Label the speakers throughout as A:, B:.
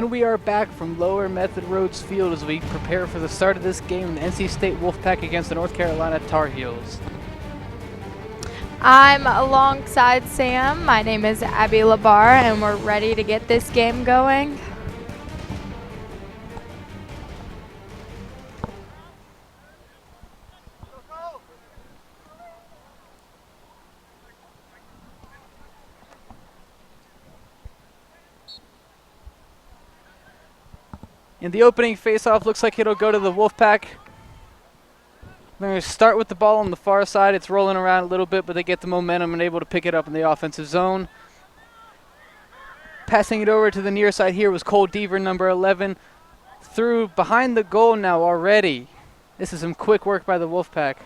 A: And we are back from Lower Method Roads Field as we prepare for the start of this game, the NC State Wolfpack against the North Carolina Tar Heels.
B: I'm alongside Sam. My name is Abby Labar, and we're ready to get this game going.
A: In the opening face-off, looks like it'll go to the Wolfpack. They're going to start with the ball on the far side. It's rolling around a little bit, but they get the momentum and able to pick it up in the offensive zone. Passing it over to the near side here was Cole Deaver, number 11. Through behind the goal now already. This is some quick work by the Wolfpack.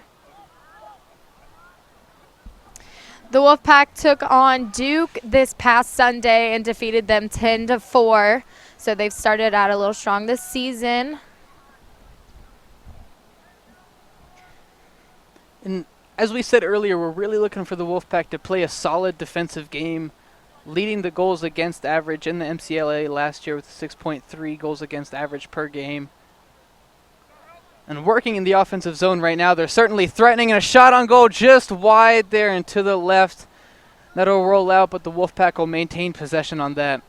B: The Wolfpack took on Duke this past Sunday and defeated them 10-4. So they've started out a little strong this season.
A: And as we said earlier, we're really looking for the Wolfpack to play a solid defensive game, leading the goals against average in the MCLA last year with 6.3 goals against average per game. And working in the offensive zone right now, they're certainly threatening, and a shot on goal just wide there and to the left. That'll roll out, but the Wolfpack will maintain possession on that.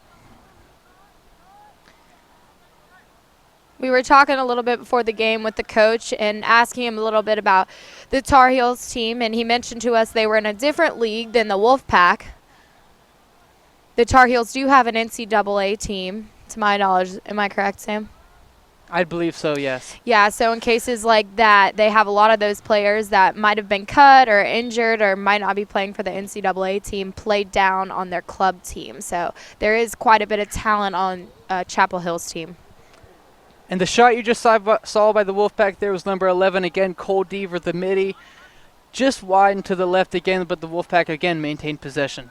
B: We were talking a little bit before the game with the coach and asking him a little bit about the Tar Heels team, and he mentioned to us they were in a different league than the Wolfpack. The Tar Heels do have an NCAA team, to my knowledge. Am I correct, Sam?
A: I believe so, yes.
B: Yeah, so in cases like that, they have a lot of those players that might have been cut or injured or might not be playing for the NCAA team played down on their club team. So there is quite a bit of talent on Chapel Hill's team.
A: And the shot you just saw by the Wolfpack there was number 11 again, Cole Deaver, the midi. Just wide and to the left again, but the Wolfpack again maintained possession.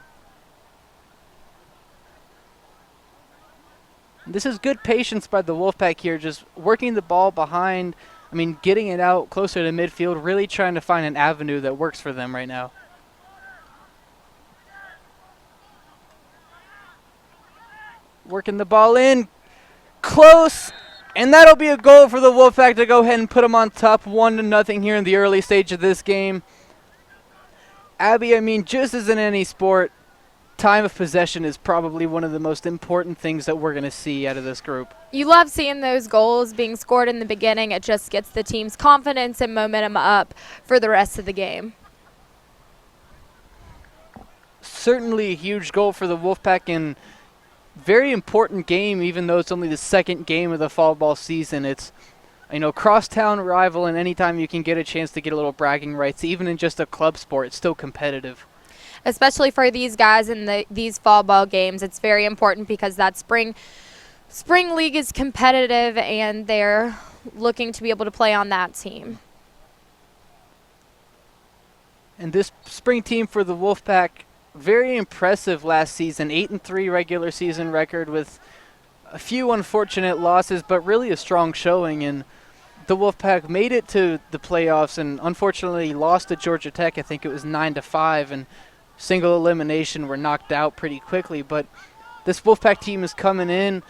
A: And this is good patience by the Wolfpack here, just working the ball behind, getting it out closer to midfield, really trying to find an avenue that works for them right now. Working the ball in, close. And that'll be a goal for the Wolfpack to go ahead and put them on top 1-0 here in the early stage of this game. Abby, just as in any sport, time of possession is probably one of the most important things that we're going to see out of this group.
B: You love seeing those goals being scored in the beginning. It just gets the team's confidence and momentum up for the rest of the game.
A: Certainly a huge goal for the Wolfpack and very important game, even though it's only the second game of the fall ball season. It's, crosstown rival, and anytime you can get a chance to get a little bragging rights, even in just a club sport, it's still competitive.
B: Especially for these guys in these fall ball games, it's very important because that spring league is competitive, and they're looking to be able to play on that team.
A: And this spring team for the Wolfpack, very impressive last season, 8-3 regular season record with a few unfortunate losses, but really a strong showing. And the Wolfpack made it to the playoffs and unfortunately lost to Georgia Tech. I think it was 9-5, and single elimination were knocked out pretty quickly. But this Wolfpack team is coming in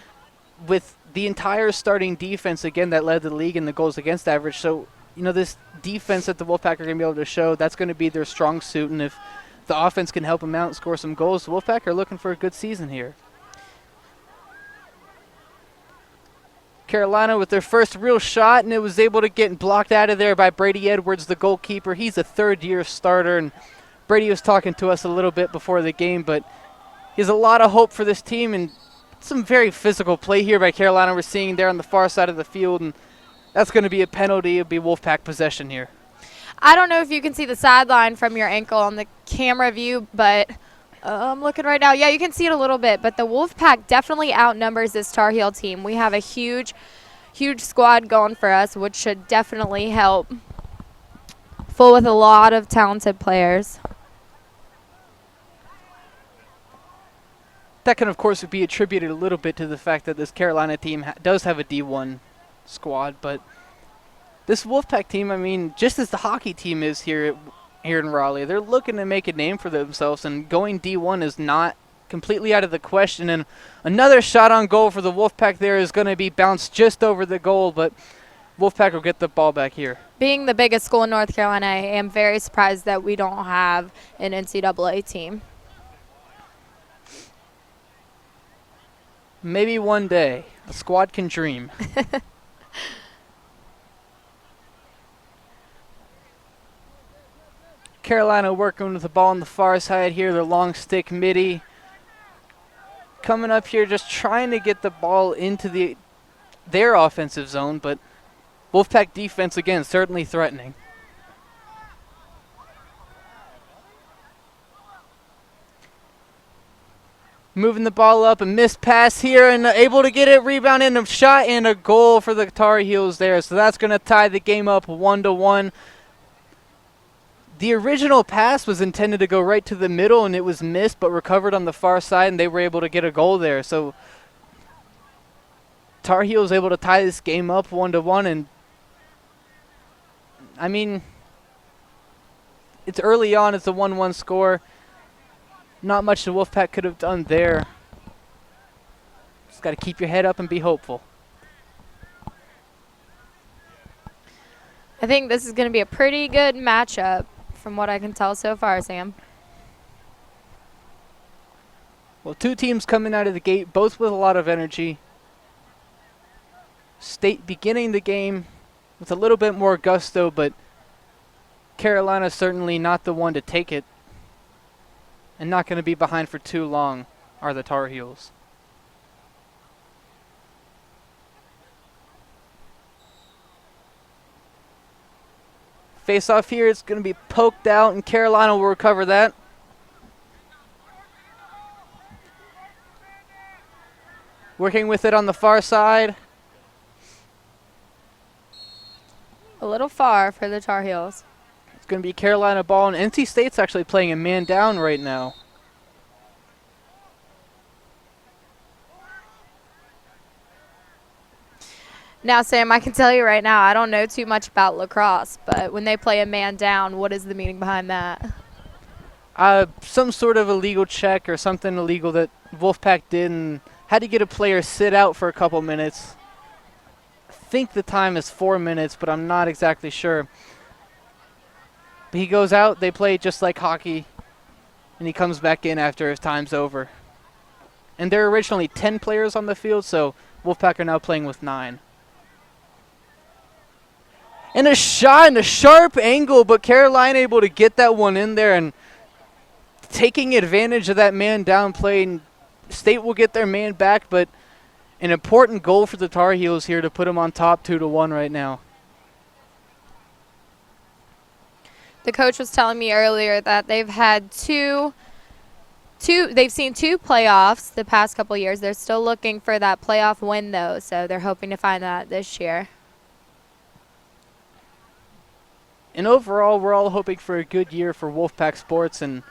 A: with the entire starting defense, again, that led the league in the goals against average. So, this defense that the Wolfpack are going to be able to show, that's going to be their strong suit. And if the offense can help them out and score some goals, the Wolfpack are looking for a good season here. Carolina with their first real shot, and it was able to get blocked out of there by Brady Edwards, the goalkeeper. He's a third-year starter, and Brady was talking to us a little bit before the game, but he has a lot of hope for this team, and some very physical play here by Carolina we're seeing there on the far side of the field, and that's going to be a penalty. It'll be Wolfpack possession here.
B: I don't know if you can see the sideline from your ankle on the camera view, but I'm looking right now. Yeah, you can see it a little bit, but the Wolfpack definitely outnumbers this Tar Heel team. We have a huge squad going for us, which should definitely help. Full with a lot of talented players.
A: That can, of course, be attributed a little bit to the fact that this Carolina team does have a D1 squad, but this Wolfpack team, just as the hockey team is here in Raleigh, they're looking to make a name for themselves, and going D1 is not completely out of the question. And another shot on goal for the Wolfpack there is going to be bounced just over the goal, but Wolfpack will get the ball back here.
B: Being the biggest school in North Carolina, I am very surprised that we don't have an NCAA team.
A: Maybe one day. A squad can dream. Carolina working with the ball on the far side here, their long stick midi. Coming up here just trying to get the ball into their offensive zone, but Wolfpack defense again certainly threatening. Moving the ball up, a missed pass here, and able to get it, rebound and a shot and a goal for the Tar Heels there. So that's going to tie the game up 1-1. The original pass was intended to go right to the middle, and it was missed, but recovered on the far side, and they were able to get a goal there. So Tar Heels able to tie this game up 1-1, and I mean, it's early on. It's a 1-1 score. Not much the Wolfpack could have done there. Just got to keep your head up and be hopeful.
B: I think this is going to be a pretty good matchup from what I can tell so far, Sam.
A: Well, two teams coming out of the gate, both with a lot of energy. State beginning the game with a little bit more gusto, but Carolina's certainly not the one to take it. And not going to be behind for too long are the Tar Heels. Face off here, it's going to be poked out, and Carolina will recover that. Working with it on the far side.
B: A little far for the Tar Heels.
A: It's going to be Carolina ball, and NC State's actually playing a man down right now.
B: Now, Sam, I can tell you right now, I don't know too much about lacrosse, but when they play a man down, what is the meaning behind that?
A: Some sort of illegal check or something illegal that Wolfpack did and had to get a player sit out for a couple minutes. I think the time is 4 minutes, but I'm not exactly sure. But he goes out, they play just like hockey, and he comes back in after his time's over. And there are originally 10 players on the field, so Wolfpack are now playing with 9. And a shot and a sharp angle, but Carolina able to get that one in there and taking advantage of that man down play. And State will get their man back, but an important goal for the Tar Heels here to put them on top 2-1 right now.
B: The coach was telling me earlier that they've had they've seen two playoffs the past couple years. They're still looking for that playoff win, though, so they're hoping to find that this year.
A: And overall, we're all hoping for a good year for Wolfpack sports, and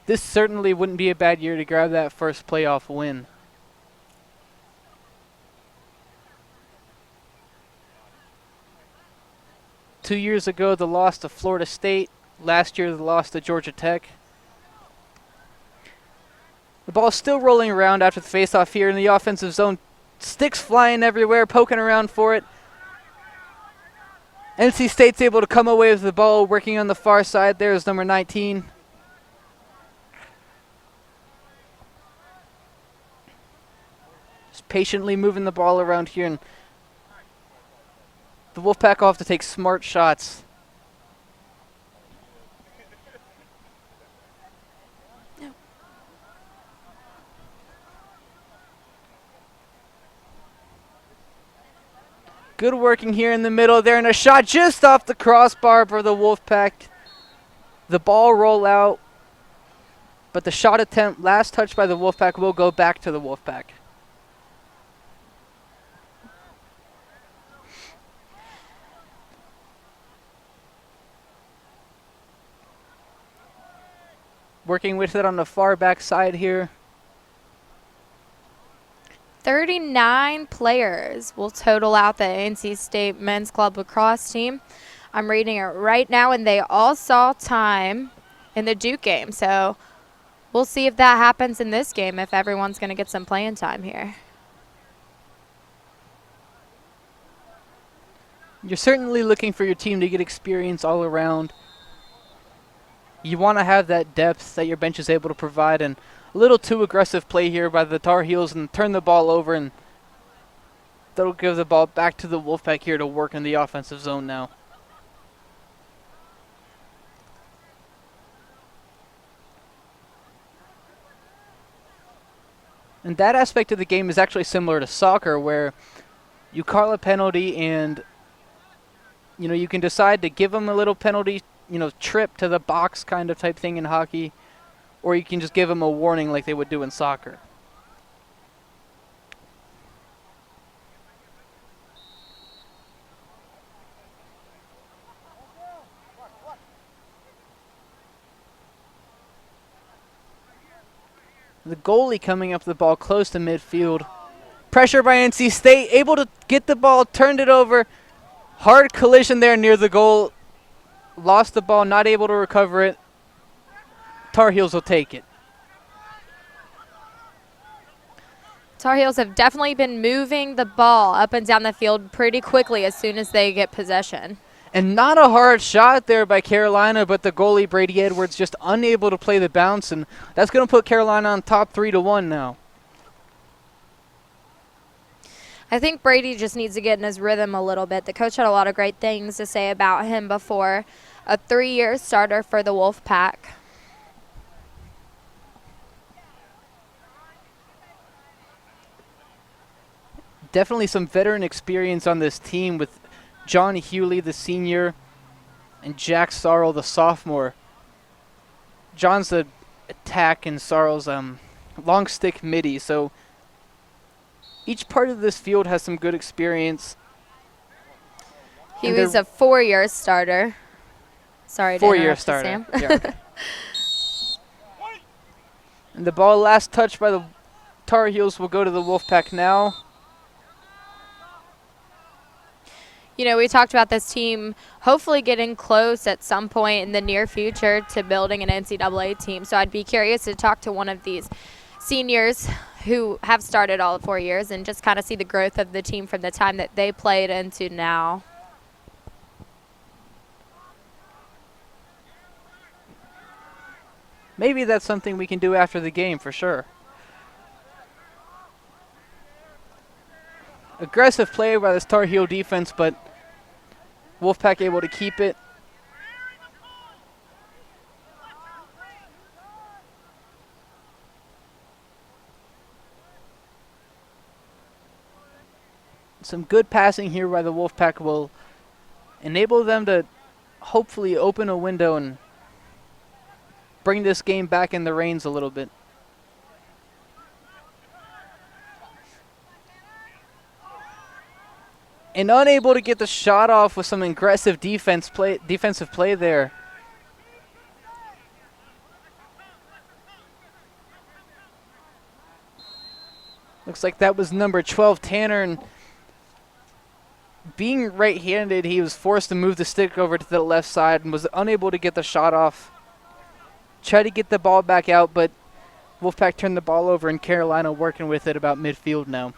A: this certainly wouldn't be a bad year to grab that first playoff win. Two years ago, the loss to Florida State. Last year, the loss to Georgia Tech. The ball's still rolling around after the faceoff here in the offensive zone. Sticks flying everywhere, poking around for it. NC State's able to come away with the ball, working on the far side. There's number 19. Just patiently moving the ball around here, and the Wolfpack will have to take smart shots. Good working here in the middle there, and a shot just off the crossbar for the Wolfpack. The ball roll out, but the shot attempt, last touch by the Wolfpack, will go back to the Wolfpack. Working with it on the far back side here.
B: 39 players will total out the NC State Men's Club Lacrosse team. I'm reading it right now, and they all saw time in the Duke game. So We'll see if that happens in this game, if everyone's going to get some playing time here.
A: You're certainly looking for your team to get experience all around. You want to have that depth that your bench is able to provide, and a little too aggressive play here by the Tar Heels and turn the ball over, and that'll give the ball back to the Wolfpack here to work in the offensive zone now. And that aspect of the game is actually similar to soccer, where you call a penalty and you can decide to give them a little penalty, trip to the box kind of type thing in hockey, or you can just give them a warning like they would do in soccer. The goalie coming up the ball close to midfield. Pressure by NC State, able to get the ball, turned it over. Hard collision there near the goal. Lost the ball, not able to recover it. Tar Heels will take it.
B: Tar Heels have definitely been moving the ball up and down the field pretty quickly as soon as they get possession.
A: And not a hard shot there by Carolina, but the goalie, Brady Edwards, just unable to play the bounce, and that's going to put Carolina on top 3-1 now.
B: I think Brady just needs to get in his rhythm a little bit. The coach had a lot of great things to say about him before. A 3-year starter for the Wolfpack.
A: Definitely some veteran experience on this team with John Hewley, the senior, and Jack Sarl, the sophomore. John's the attack and Sarl's long stick midi, so each part of this field has some good experience.
B: He was a 4-year starter. Sorry to interrupt.
A: 4-year starter.
B: Sam.
A: Yeah, okay. And the ball last touched by the Tar Heels will go to the Wolfpack now.
B: We talked about this team hopefully getting close at some point in the near future to building an NCAA team. So I'd be curious to talk to one of these seniors who have started all 4 years and just kind of see the growth of the team from the time that they played into now.
A: Maybe that's something we can do after the game for sure. Aggressive play by the Tar Heel defense, but Wolfpack able to keep it. Some good passing here by the Wolfpack will enable them to hopefully open a window and bring this game back in the reins a little bit. And unable to get the shot off with some aggressive defensive play there. Looks like that was number 12, Tanner. And being right-handed, he was forced to move the stick over to the left side and was unable to get the shot off. Tried to get the ball back out, but Wolfpack turned the ball over, and Carolina working with it about midfield now.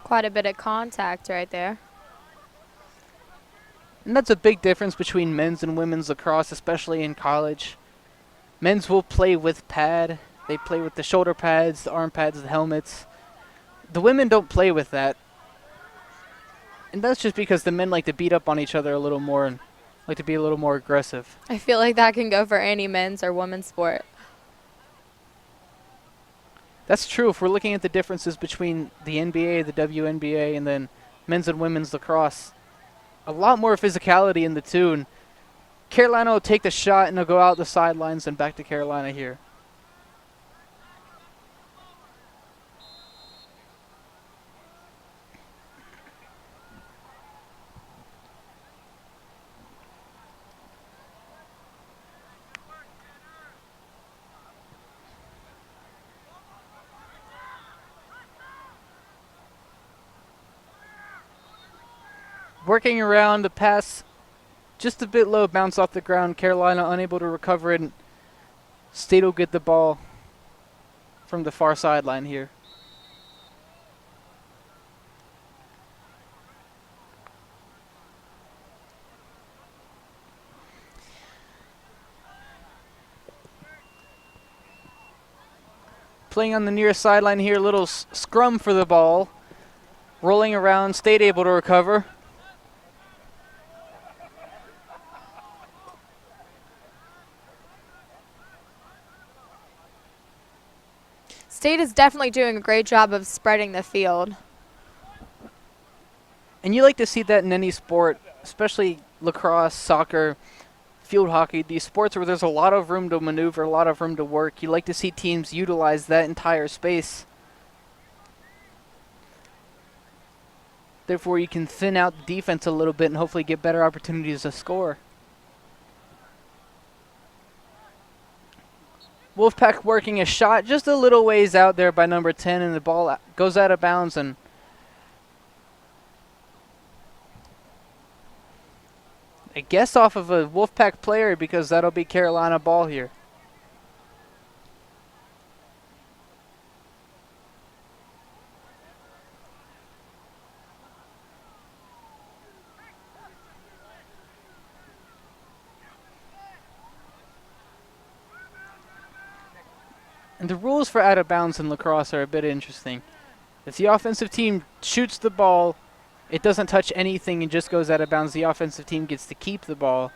B: Quite a bit of contact right there.
A: And that's a big difference between men's and women's lacrosse, especially in college. Men's will play with pad. They play with the shoulder pads, the arm pads, the helmets. The women don't play with that. And that's just because the men like to beat up on each other a little more and like to be a little more aggressive.
B: I feel like that can go for any men's or women's sport.
A: That's true if we're looking at the differences between the NBA, the WNBA, and then men's and women's lacrosse. A lot more physicality in the two. And Carolina will take the shot and they'll go out the sidelines and back to Carolina here. Working around, the pass just a bit low, bounce off the ground. Carolina unable to recover it. State will get the ball from the far sideline here. Playing on the near sideline here, little scrum for the ball. Rolling around, State able to recover.
B: State is definitely doing a great job of spreading the field.
A: And you like to see that in any sport, especially lacrosse, soccer, field hockey, these sports where there's a lot of room to maneuver, a lot of room to work. You like to see teams utilize that entire space. Therefore, you can thin out the defense a little bit and hopefully get better opportunities to score. Wolfpack working a shot just a little ways out there by number 10, and the ball goes out of bounds, and I guess off of a Wolfpack player, because that'll be Carolina ball here. And the rules for out of bounds in lacrosse are a bit interesting. If the offensive team shoots the ball, it doesn't touch anything and just goes out of bounds. The offensive team gets to keep the ball.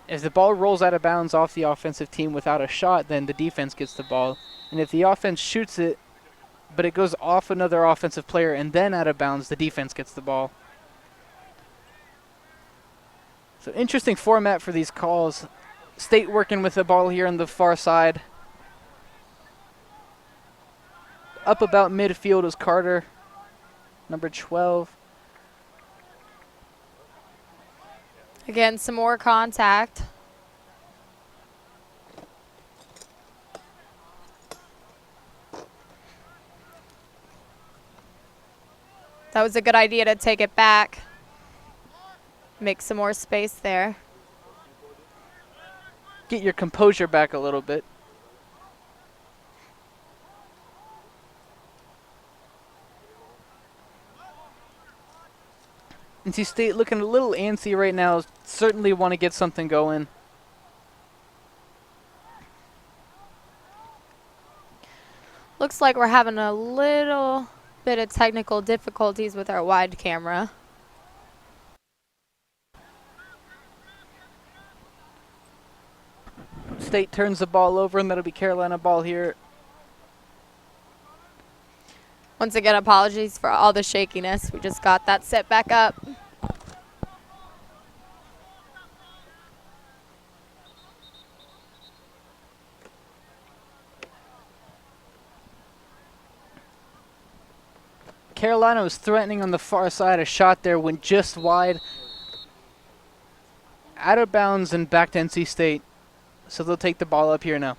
A: If the ball rolls out of bounds off the offensive team without a shot, then the defense gets the ball. And if the offense shoots it, but it goes off another offensive player and then out of bounds, the defense gets the ball. So interesting format for these calls. State working with the ball here on the far side. Up about midfield is Carter, number 12.
B: Again, some more contact. That was a good idea to take it back. Make some more space there.
A: Get your composure back a little bit. NC State looking a little antsy right now. Certainly want to get something going.
B: Looks like we're having a little bit of technical difficulties with our wide camera.
A: State turns the ball over, and that'll be Carolina ball here.
B: Once again, apologies for all the shakiness. We just got that set back up.
A: Carolina was threatening on the far side. A shot there went just wide. Out of bounds and back to NC State. So they'll take the ball up here now.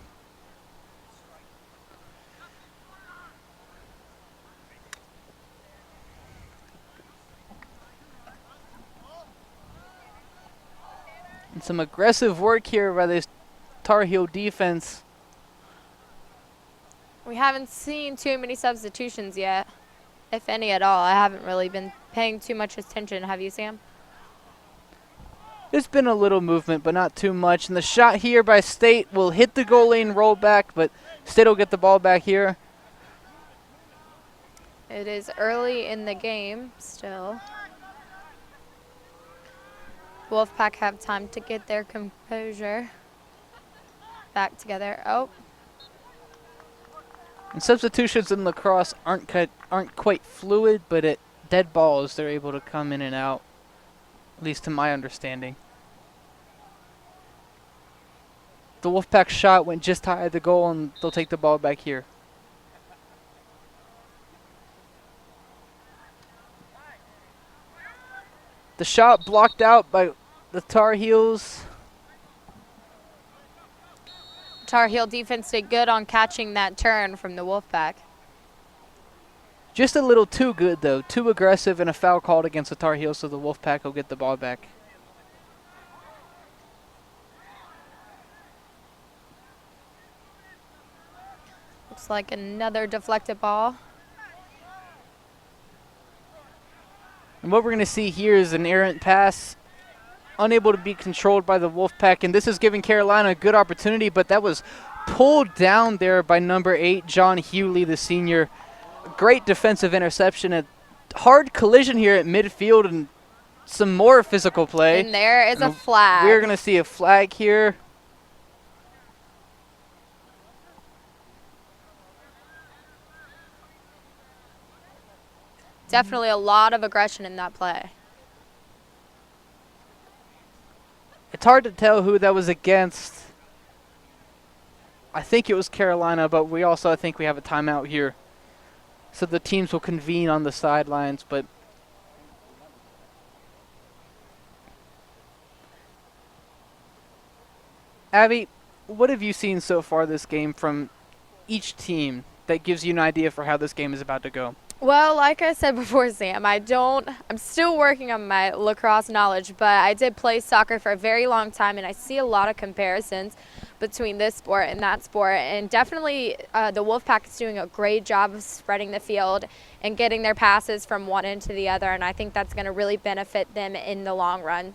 A: And some aggressive work here by this Tar Heel defense.
B: We haven't seen too many substitutions yet, if any at all. I haven't really been paying too much attention. Have you, Sam?
A: There's been a little movement, but not too much. And the shot here by State will hit the goal lane, roll back, but State will get the ball back here.
B: It is early in the game still. Wolfpack have time to get their composure back together. Oh.
A: And substitutions in lacrosse aren't quite fluid, but at dead balls they're able to come in and out, at least to my understanding. The Wolfpack shot went just high at the goal, and they'll take the ball back here. The shot blocked out by the Tar Heels.
B: Tar Heel defense did good on catching that turn from the Wolfpack.
A: Just a little too good, though. Too aggressive, and a foul called against the Tar Heels, so the Wolfpack will get the ball back.
B: Looks like another deflected ball.
A: And what we're going to see here is an errant pass, unable to be controlled by the Wolfpack, and this is giving Carolina a good opportunity, but that was pulled down there by number 8, John Hewley, the senior. Great defensive interception. A hard collision here at midfield and some more physical play.
B: And there is a flag.
A: We're going to see a flag here.
B: Definitely a lot of aggression in that play.
A: It's hard to tell who that was against. I think it was Carolina, but I think we have a timeout here. So the teams will convene on the sidelines, but Abby, what have you seen so far this game from each team that gives you an idea for how this game is about to go?
B: Well, like I said before, Sam, I'm still working on my lacrosse knowledge, but I did play soccer for a very long time, and I see a lot of comparisons between this sport and that sport. And definitely the Wolfpack is doing a great job of spreading the field and getting their passes from one end to the other, and I think that's going to really benefit them in the long run.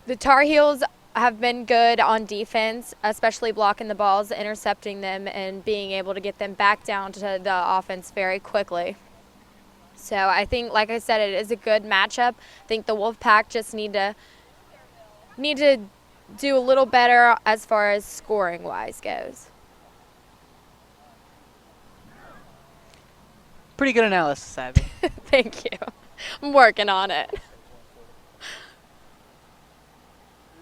B: The Tar Heels have been good on defense, especially blocking the balls, intercepting them, and being able to get them back down to the offense very quickly. So I think, like I said, it is a good matchup. I think the Wolfpack just need to do a little better as far as scoring-wise goes.
A: Pretty good analysis, Abby.
B: Thank you. I'm working on it.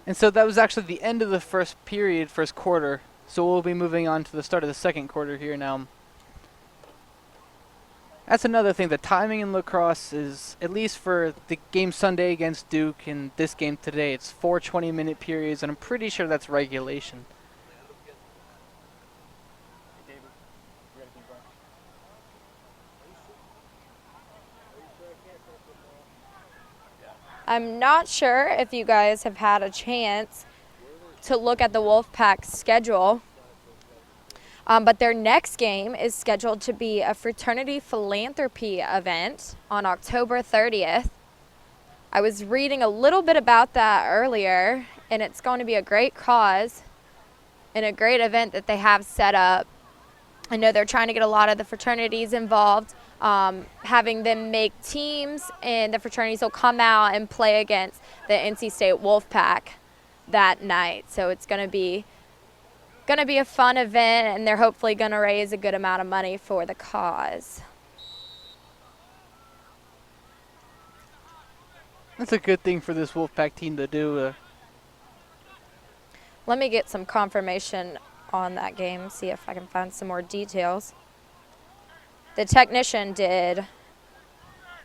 A: And so that was actually the end of the first quarter. So we'll be moving on to the start of the second quarter here now. That's another thing. The timing in lacrosse is, at least for the game Sunday against Duke and this game today, it's 4 20-minute periods, and I'm pretty sure that's regulation.
B: I'm not sure if you guys have had a chance to look at the Wolfpack's schedule, but their next game is scheduled to be a fraternity philanthropy event on October 30th. I was reading a little bit about that earlier, and it's going to be a great cause and a great event that they have set up. I know they're trying to get a lot of the fraternities involved, having them make teams, and the fraternities will come out and play against the NC State Wolfpack that night. So it's going to be a fun event, and they're hopefully going to raise a good amount of money for the cause.
A: That's a good thing for this Wolfpack team to do.
B: Let me get some confirmation on that game, see if I can find some more details. The technician did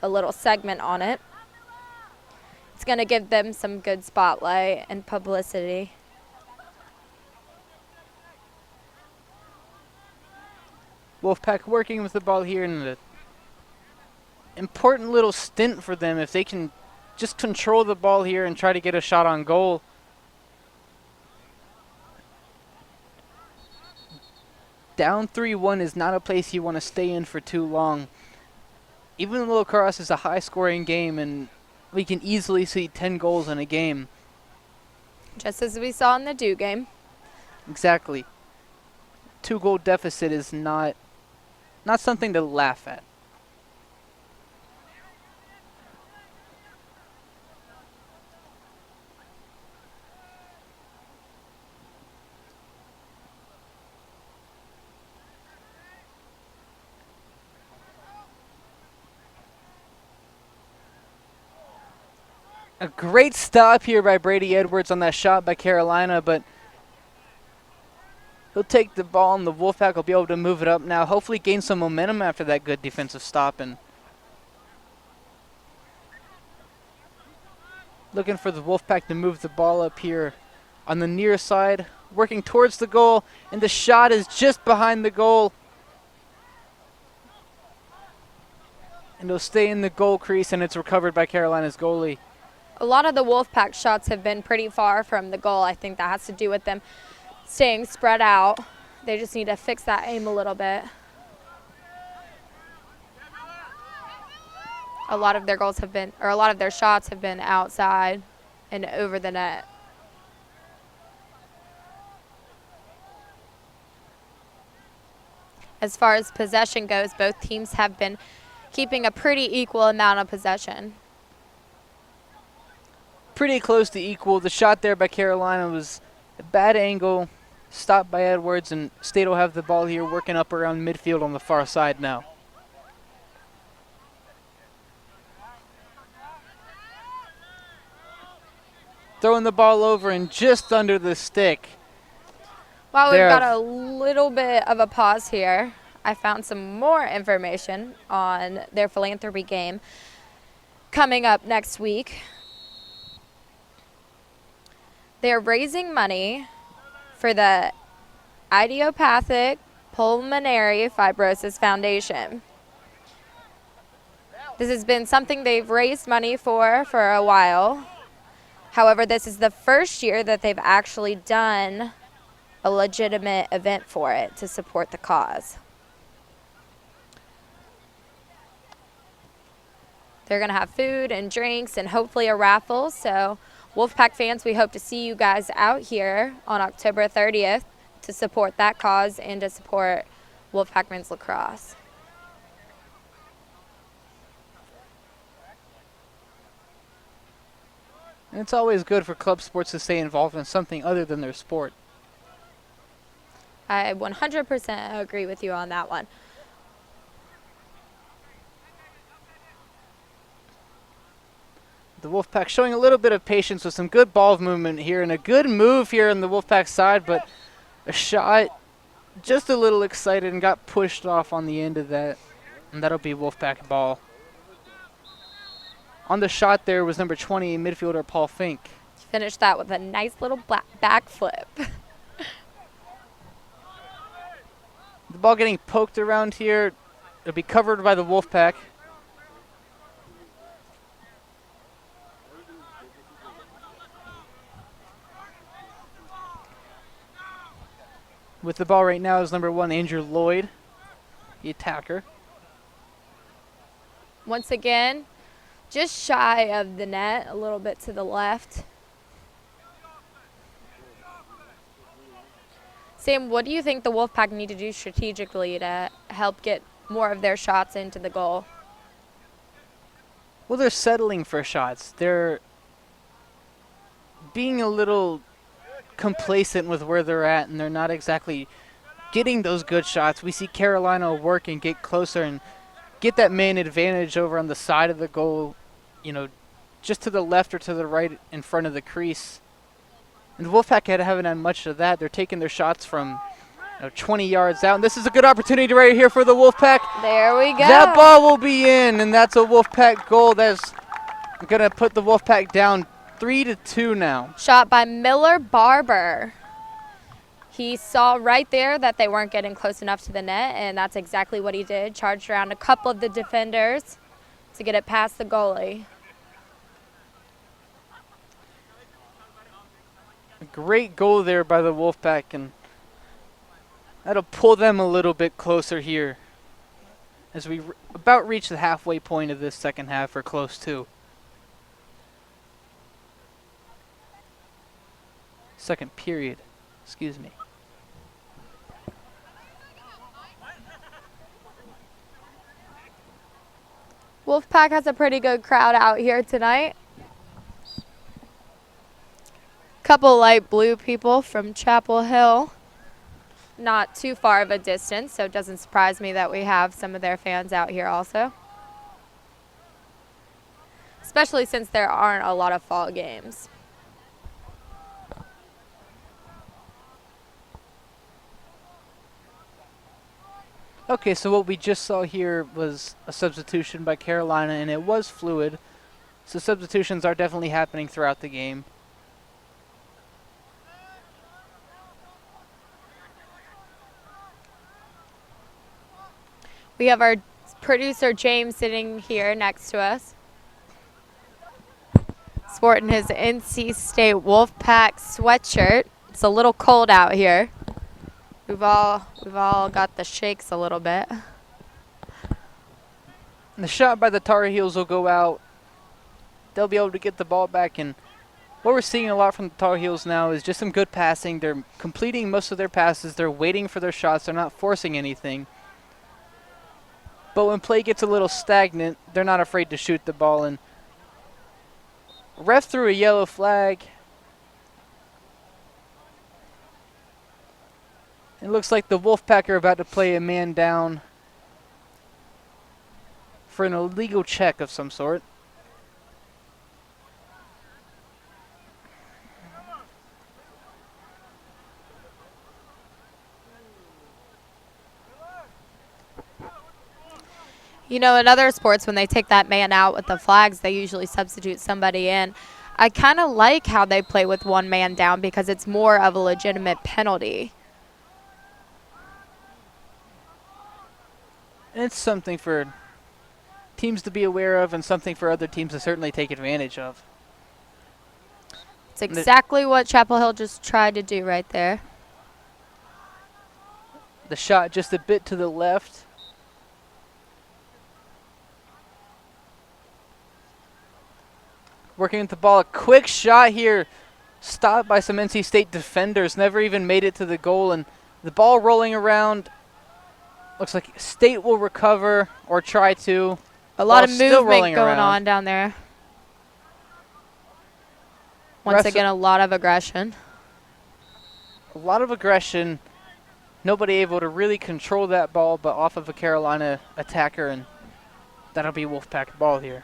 B: a little segment on it. It's going to give them some good spotlight and publicity.
A: Wolfpack working with the ball here, and an important little stint for them if they can just control the ball here and try to get a shot on goal. Down 3-1 is not a place you want to stay in for too long. Even though lacrosse is a high-scoring game, and we can easily see 10 goals in a game.
B: Just as we saw in the Duke game.
A: Exactly. 2-goal deficit is not something to laugh at. A great stop here by Brady Edwards on that shot by Carolina, but he'll take the ball, and the Wolfpack will be able to move it up now. Hopefully gain some momentum after that good defensive stop. And looking for the Wolfpack to move the ball up here on the near side, working towards the goal, and the shot is just behind the goal. And it'll stay in the goal crease, and it's recovered by Carolina's goalie.
B: A lot of the Wolfpack shots have been pretty far from the goal. I think that has to do with them staying spread out. They just need to fix that aim a little bit. A lot of their goals have been, or a lot of their shots have been outside and over the net. As far as possession goes, both teams have been keeping a pretty equal amount of possession.
A: Pretty close to equal. The shot there by Carolina was a bad angle, stopped by Edwards, and State will have the ball here working up around midfield on the far side now. Throwing the ball over and just under the stick.
B: Well, we've got a little bit of a pause here. I found some more information on their philanthropy game coming up next week. They're raising money for the Idiopathic Pulmonary Fibrosis Foundation. This has been something they've raised money for a while. However, this is the first year that they've actually done a legitimate event for it to support the cause. They're going to have food and drinks and hopefully a raffle. So Wolfpack fans, we hope to see you guys out here on October 30th to support that cause and to support Wolfpack men's lacrosse.
A: And it's always good for club sports to stay involved in something other than their sport.
B: I 100% agree with you on that one.
A: The Wolfpack showing a little bit of patience with some good ball movement here and a good move here on the Wolfpack side, but a shot just a little excited and got pushed off on the end of that, and that'll be Wolfpack ball. On the shot there was number 20 midfielder Paul Fink.
B: Finished that with a nice little back flip.
A: The ball getting poked around here. It'll be covered by the Wolfpack. With the ball right now is number 1, Andrew Lloyd, the attacker.
B: Once again, just shy of the net, a little bit to the left. Sam, what do you think the Wolfpack need to do strategically to help get more of their shots into the goal?
A: Well, they're settling for shots. They're being a little complacent with where they're at, and they're not exactly getting those good shots. We see Carolina work and get closer and get that man advantage over on the side of the goal, you know, just to the left or to the right in front of the crease. And the Wolfpack haven't had much of that. They're taking their shots from 20 yards out. And this is a good opportunity right here for the Wolfpack.
B: There we go.
A: That ball will be in, and that's a Wolfpack goal. That's going to put the Wolfpack down 3-2 now.
B: Shot by Miller Barber. He saw right there that they weren't getting close enough to the net, and that's exactly what he did. Charged around a couple of the defenders to get it past the goalie.
A: A great goal there by the Wolfpack, and that'll pull them a little bit closer here as we about reach the halfway point of this second half, or close to. Second period, excuse me.
B: Wolfpack has a pretty good crowd out here tonight. Couple light blue people from Chapel Hill. Not too far of a distance, so it doesn't surprise me that we have some of their fans out here also. Especially since there aren't a lot of fall games.
A: Okay, so what we just saw here was a substitution by Carolina, and it was fluid. So substitutions are definitely happening throughout the game.
B: We have our producer James sitting here next to us, sporting his NC State Wolfpack sweatshirt. It's a little cold out here. We've all got the shakes a little bit.
A: The shot by the Tar Heels will go out. They'll be able to get the ball back, and what we're seeing a lot from the Tar Heels now is just some good passing. They're completing most of their passes. They're waiting for their shots. They're not forcing anything. But when play gets a little stagnant, they're not afraid to shoot the ball. And ref threw a yellow flag. It looks like the Wolfpack are about to play a man down for an illegal check of some sort.
B: You know, in other sports, when they take that man out with the flags, they usually substitute somebody in. I kind of like how they play with one man down because it's more of a legitimate penalty.
A: And it's something for teams to be aware of and something for other teams to certainly take advantage of.
B: It's exactly what Chapel Hill just tried to do right there.
A: The shot just a bit to the left. Working with the ball, a quick shot here, stopped by some NC State defenders, never even made it to the goal, and the ball rolling around. Looks like State will recover or try to.
B: A lot of
A: still
B: movement going
A: around.
B: on down there. Once again, a lot of aggression.
A: A lot of aggression. Nobody able to really control that ball, but off of a Carolina attacker, and that'll be Wolfpack ball here.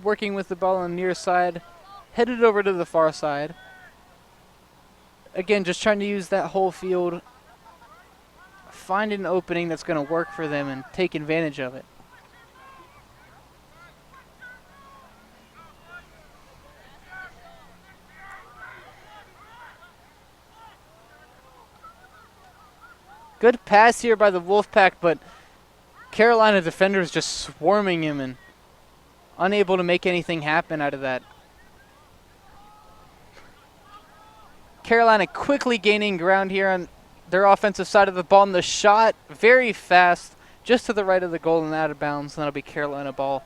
A: Working with the ball on the near side, headed over to the far side. Again, just trying to use that whole field, find an opening that's going to work for them and take advantage of it. Good pass here by the Wolfpack, but Carolina defenders just swarming him and unable to make anything happen out of that. Carolina quickly gaining ground here on their offensive side of the ball, and the shot very fast, just to the right of the goal and out of bounds, and that'll be Carolina ball.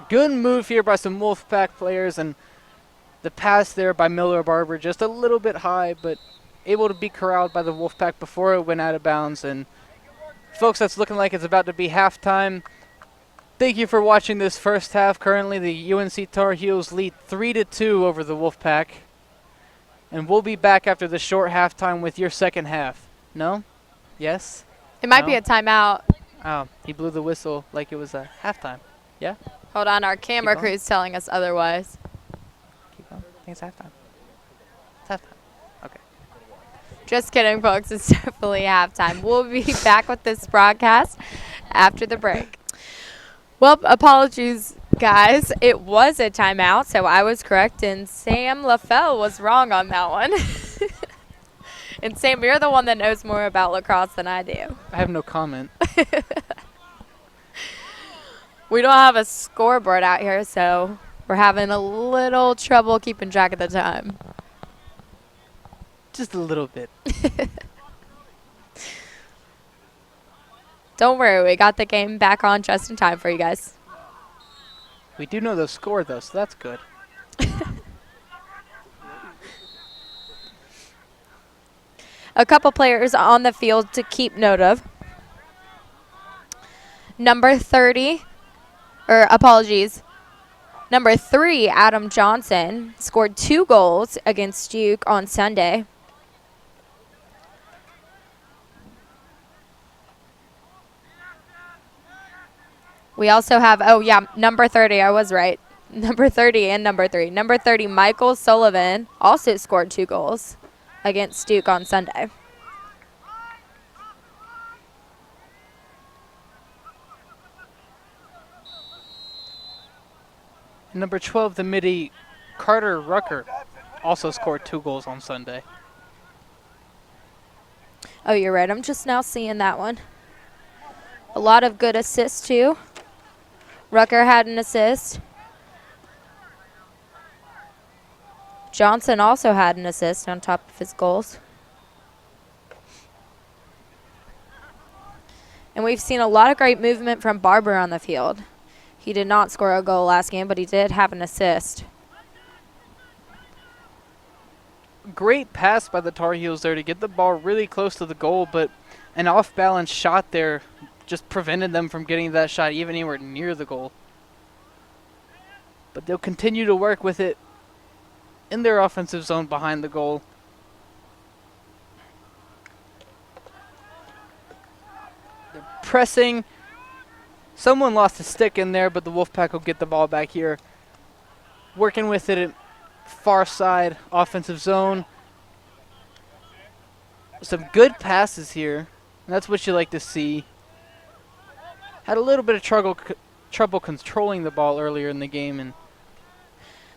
A: Good move here by some Wolfpack players, and the pass there by Miller Barber just a little bit high, but able to be corralled by the Wolfpack before it went out of bounds. And folks, that's looking like it's about to be halftime. Thank you for watching this first half. Currently, the UNC Tar Heels lead 3-2 over the Wolfpack. And we'll be back after the short halftime with your second half. No? Yes?
B: It might
A: No?
B: be a timeout.
A: Oh, he blew the whistle like it was a halftime. Yeah?
B: Hold on, our camera
A: Keep going.
B: crew's telling us otherwise.
A: Keep going. I think it's halftime. It's halftime. Okay.
B: Just kidding, folks. It's definitely halftime. We'll be back with this broadcast after the break. Well, apologies, guys. It was a timeout, so I was correct, and Sam LaFell was wrong on that one. And Sam, you're the one that knows more about lacrosse than I do.
A: I have no comment.
B: We don't have a scoreboard out here, so we're having a little trouble keeping track of the time.
A: Just a little bit.
B: Don't worry, we got the game back on just in time for you guys.
A: We do know the score, though, so that's good.
B: A couple players on the field to keep note of. Number 3, Adam Johnson, scored 2 goals against Duke on Sunday. We also have, oh yeah, number 30, I was right. Number 30 and number 3. Number 30, Michael Sullivan, also scored 2 goals against Duke on Sunday.
A: And number 12, the midi, Carter Rucker, also scored 2 goals on Sunday.
B: Oh, you're right. I'm just now seeing that one. A lot of good assists, too. Rucker had an assist. Johnson also had an assist on top of his goals. And we've seen a lot of great movement from Barber on the field. He did not score a goal last game, but he did have an assist.
A: Great pass by the Tar Heels there to get the ball really close to the goal, but an off-balance shot there just prevented them from getting that shot even anywhere near the goal. But they'll continue to work with it in their offensive zone behind the goal. They're pressing. Someone lost a stick in there, but the Wolfpack will get the ball back here. Working with it at far side offensive zone. Some good passes here. And that's what you like to see. Had a little bit of trouble controlling the ball earlier in the game, and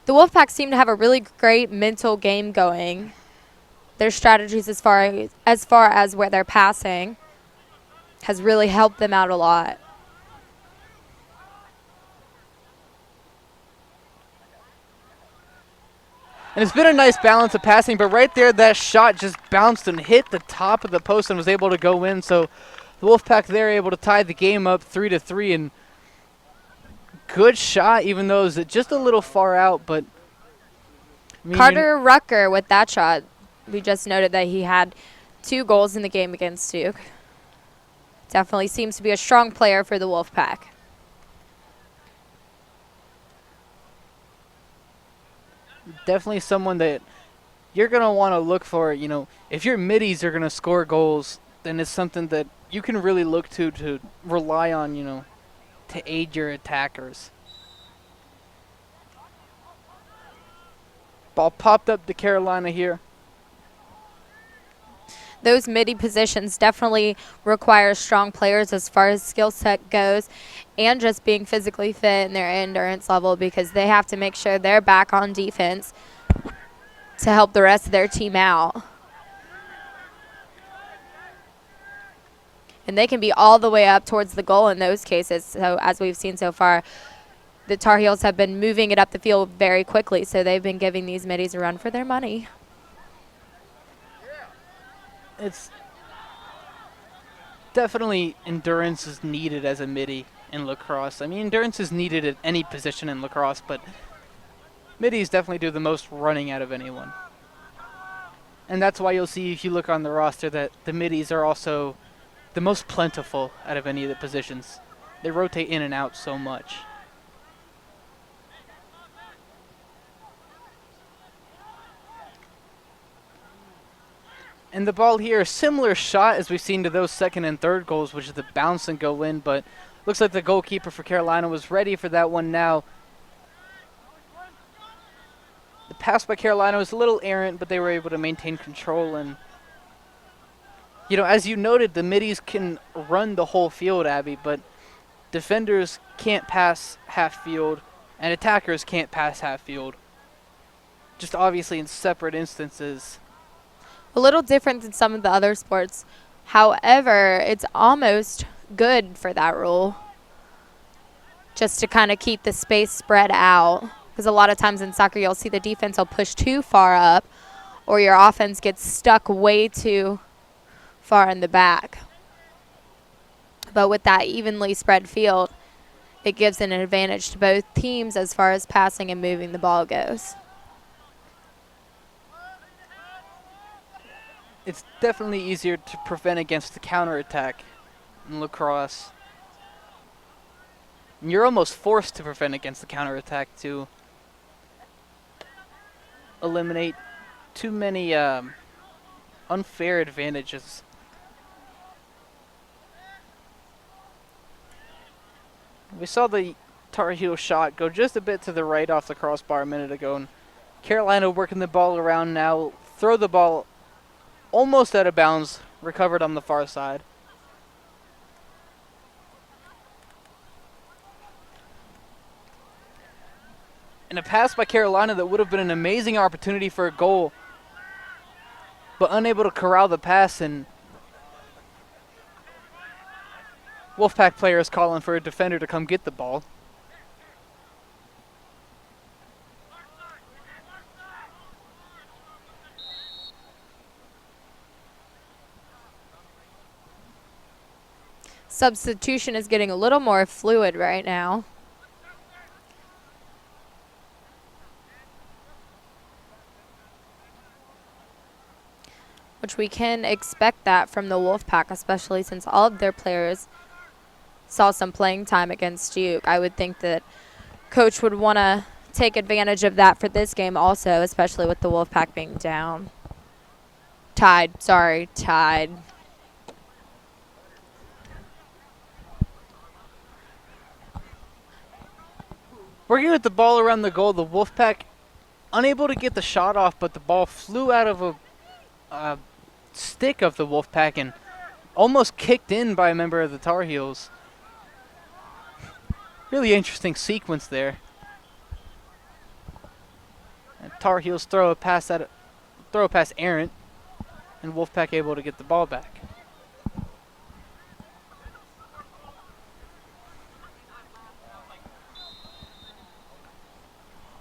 B: The Wolfpack seem to have a really great mental game going. Their strategies as far as where they're passing has really helped them out a lot.
A: and it's been a nice balance of passing, but right there that shot just bounced and hit the top of the post and was able to go in, so the Wolfpack there able to tie the game up 3-3, and good shot, even though it was just a little far out, but I mean,
B: Carter Rucker with that shot. We just noted that he had 2 goals in the game against Duke. Definitely seems to be a strong player for the Wolfpack.
A: definitely someone that you're going to want to look for. You know, if your middies are going to score goals, then it's something that you can really look to rely on, you know, to aid your attackers. Ball popped up to Carolina here.
B: Those midi positions definitely require strong players as far as skill set goes and just being physically fit in their endurance level, because they have to make sure they're back on defense to help the rest of their team out. And they can be all the way up towards the goal in those cases. So as we've seen so far, the Tar Heels have been moving it up the field very quickly, so they've been giving these middies a run for their money.
A: It's definitely endurance is needed as a midi in lacrosse. I mean, endurance is needed at any position in lacrosse, but middies definitely do the most running out of anyone. And that's why you'll see, if you look on the roster, that the middies are also the most plentiful out of any of the positions. They rotate in and out so much. And the ball here, a similar shot as we've seen to those second and third goals, which is the bounce and go in, but looks like the goalkeeper for Carolina was ready for that one now. The pass by Carolina was a little errant, but they were able to maintain control. And, you know, as you noted, the middies can run the whole field, Abby, but defenders can't pass half field, and attackers can't pass half field. Just obviously in separate instances.
B: A little different than some of the other sports. However, it's almost good for that rule, just to kind of keep the space spread out. Because a lot of times in soccer, you'll see the defense will push too far up, or your offense gets stuck way too far in the back. But with that evenly spread field, it gives an advantage to both teams as far as passing and moving the ball goes.
A: It's definitely easier to prevent against the counterattack in lacrosse. And you're almost forced to prevent against the counterattack to eliminate too many unfair advantages. We saw the Tar Heel shot go just a bit to the right off the crossbar a minute ago, and Carolina working the ball around now. Throw the ball almost out of bounds, recovered on the far side. And a pass by Carolina that would have been an amazing opportunity for a goal, but unable to corral the pass, and Wolfpack players calling for a defender to come get the ball.
B: Substitution is getting a little more fluid right now. Which we can expect that from the Wolfpack, especially since all of their players saw some playing time against Duke. I would think that Coach would want to take advantage of that for this game also, especially with the Wolfpack being down. Tied.
A: Working with the ball around the goal, the Wolfpack unable to get the shot off, but the ball flew out of a stick of the Wolfpack and almost kicked in by a member of the Tar Heels. Really interesting sequence there. And Tar Heels throw a pass errant, and Wolfpack able to get the ball back.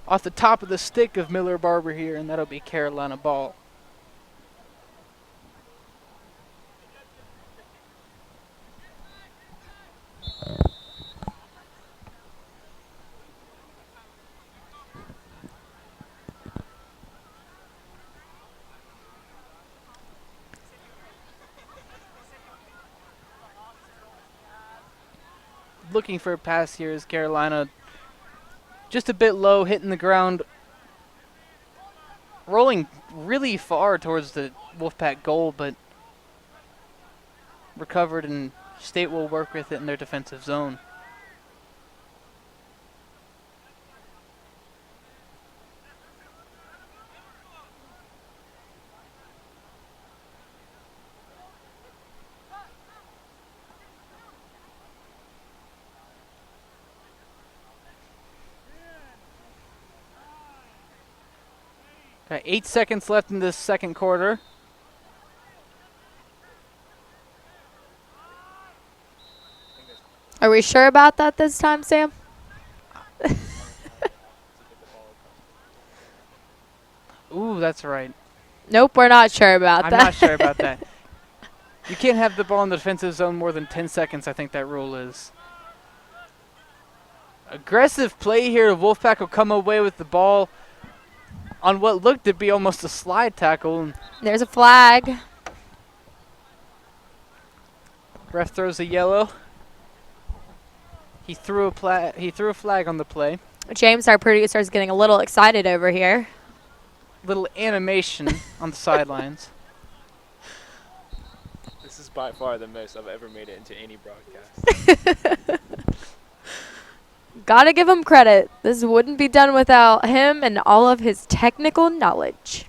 A: Off the top of the stick of Miller Barber here, and that'll be Carolina ball. Looking for a pass here is Carolina. Just a bit low, hitting the ground. Rolling really far towards the Wolfpack goal, but recovered, and State will work with it in their defensive zone. Got 8 seconds left in this second quarter.
B: Are we sure about that this time, Sam?
A: Ooh, that's right.
B: Nope, we're not sure about
A: I'm
B: that.
A: not sure about that. You can't have the ball in the defensive zone more than 10 seconds, I think that rule is. Aggressive play here. Wolfpack will come away with the ball on what looked to be almost a slide tackle. And
B: There's a flag.
A: ref throws a yellow. He threw a flag on the play.
B: James, our producer, is getting a little excited over here.
A: Little animation on the sidelines.
C: This is by far the most I've ever made it into any broadcast.
B: Gotta give him credit. This wouldn't be done without him and all of his technical knowledge.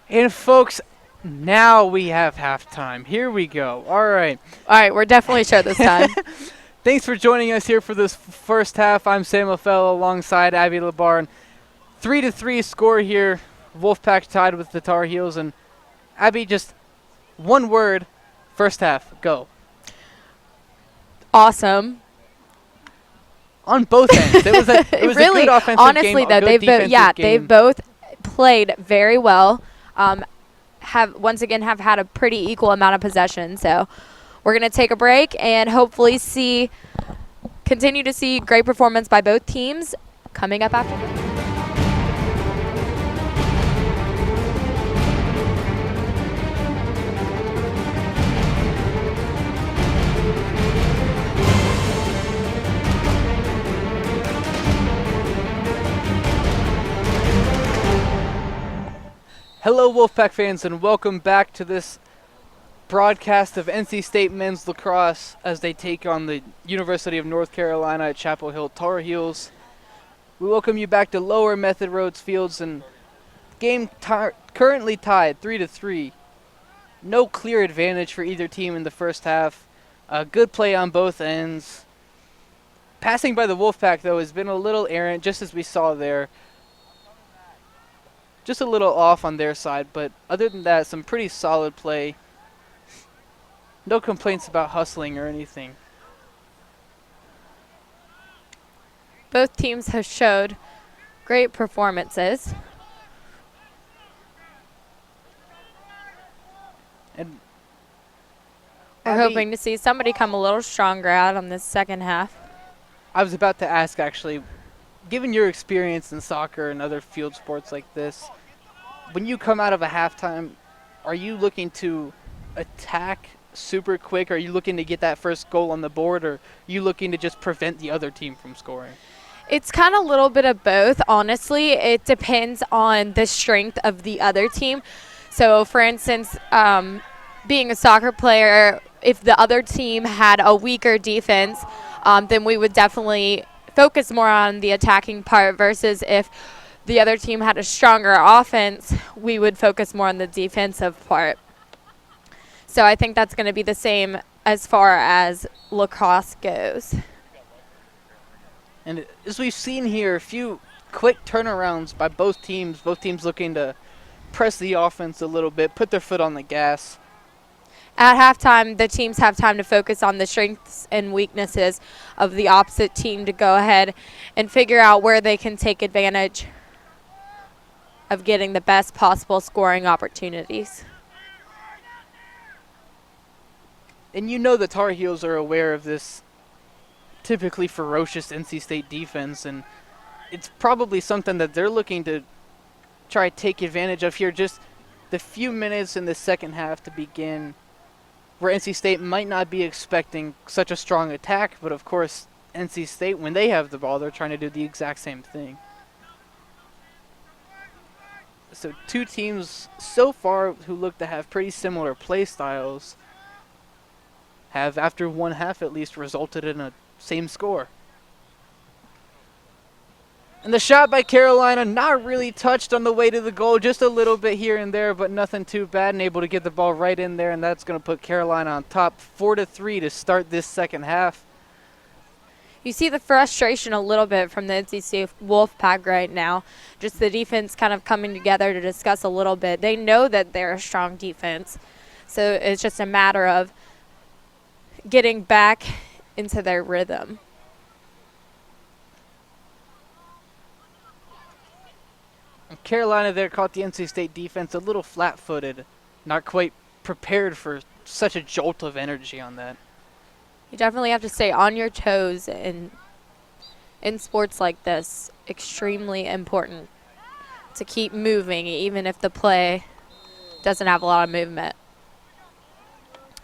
A: And folks, now we have halftime. Here we go. All right.
B: All right, we're definitely sure this time.
A: Thanks for joining us here for this first half. I'm Samuel Fellow alongside Abby Labar. 3-3 score here. Wolfpack tied with the Tar Heels. And Abby, just one word. First half, go.
B: Awesome.
A: On both ends. It was a
B: really,
A: good offensive
B: honestly,
A: game.
B: though, they've both played very well. Have had a pretty equal amount of possession. So we're gonna take a break and hopefully continue to see great performance by both teams coming up after.
A: Hello, Wolfpack fans, and welcome back to this broadcast of NC State men's lacrosse as they take on the University of North Carolina at Chapel Hill Tar Heels. We welcome you back to Lower Method Roads Fields, and game currently tied 3-3. No clear advantage for either team in the first half. Good play on both ends. Passing by the Wolfpack, though, has been a little errant, just as we saw there. Just a little off on their side, but other than that, some pretty solid play. No complaints about hustling or anything.
B: Both teams have showed great performances.
A: And
B: We're
A: Abby,
B: hoping to see somebody come a little stronger out on this second half.
A: I was about to ask, actually, given your experience in soccer and other field sports like this, when you come out of a halftime, are you looking to attack super quick? Are you looking to get that first goal on the board, or are you looking to just prevent the other team from scoring?
B: It's kind of a little bit of both, honestly. It depends on the strength of the other team. So, for instance, being a soccer player, if the other team had a weaker defense, then we would definitely focus more on the attacking part, versus if the other team had a stronger offense, we would focus more on the defensive part. So I think that's going to be the same as far as lacrosse goes.
A: And as we've seen here, a few quick turnarounds by both teams looking to press the offense a little bit, put their foot on the gas.
B: At halftime, the teams have time to focus on the strengths and weaknesses of the opposite team to go ahead and figure out where they can take advantage of getting the best possible scoring opportunities.
A: And you know the Tar Heels are aware of this typically ferocious NC State defense, and it's probably something that they're looking to try to take advantage of here. Just the few minutes in the second half to begin, where NC State might not be expecting such a strong attack, but of course NC State, when they have the ball, they're trying to do the exact same thing. So two teams so far who look to have pretty similar play styles have, after one half at least, resulted in a same score. And the shot by Carolina, not really touched on the way to the goal, just a little bit here and there, but nothing too bad, and able to get the ball right in there, and that's going to put Carolina on top 4-3 to start this second half.
B: You see the frustration a little bit from the NC State Wolfpack right now. Just the defense kind of coming together to discuss a little bit. They know that they're a strong defense, so it's just a matter of getting back into their rhythm.
A: And Carolina there caught the NC State defense a little flat-footed, not quite prepared for such a jolt of energy on that.
B: You definitely have to stay on your toes in sports like this. Extremely important to keep moving, even if the play doesn't have a lot of movement.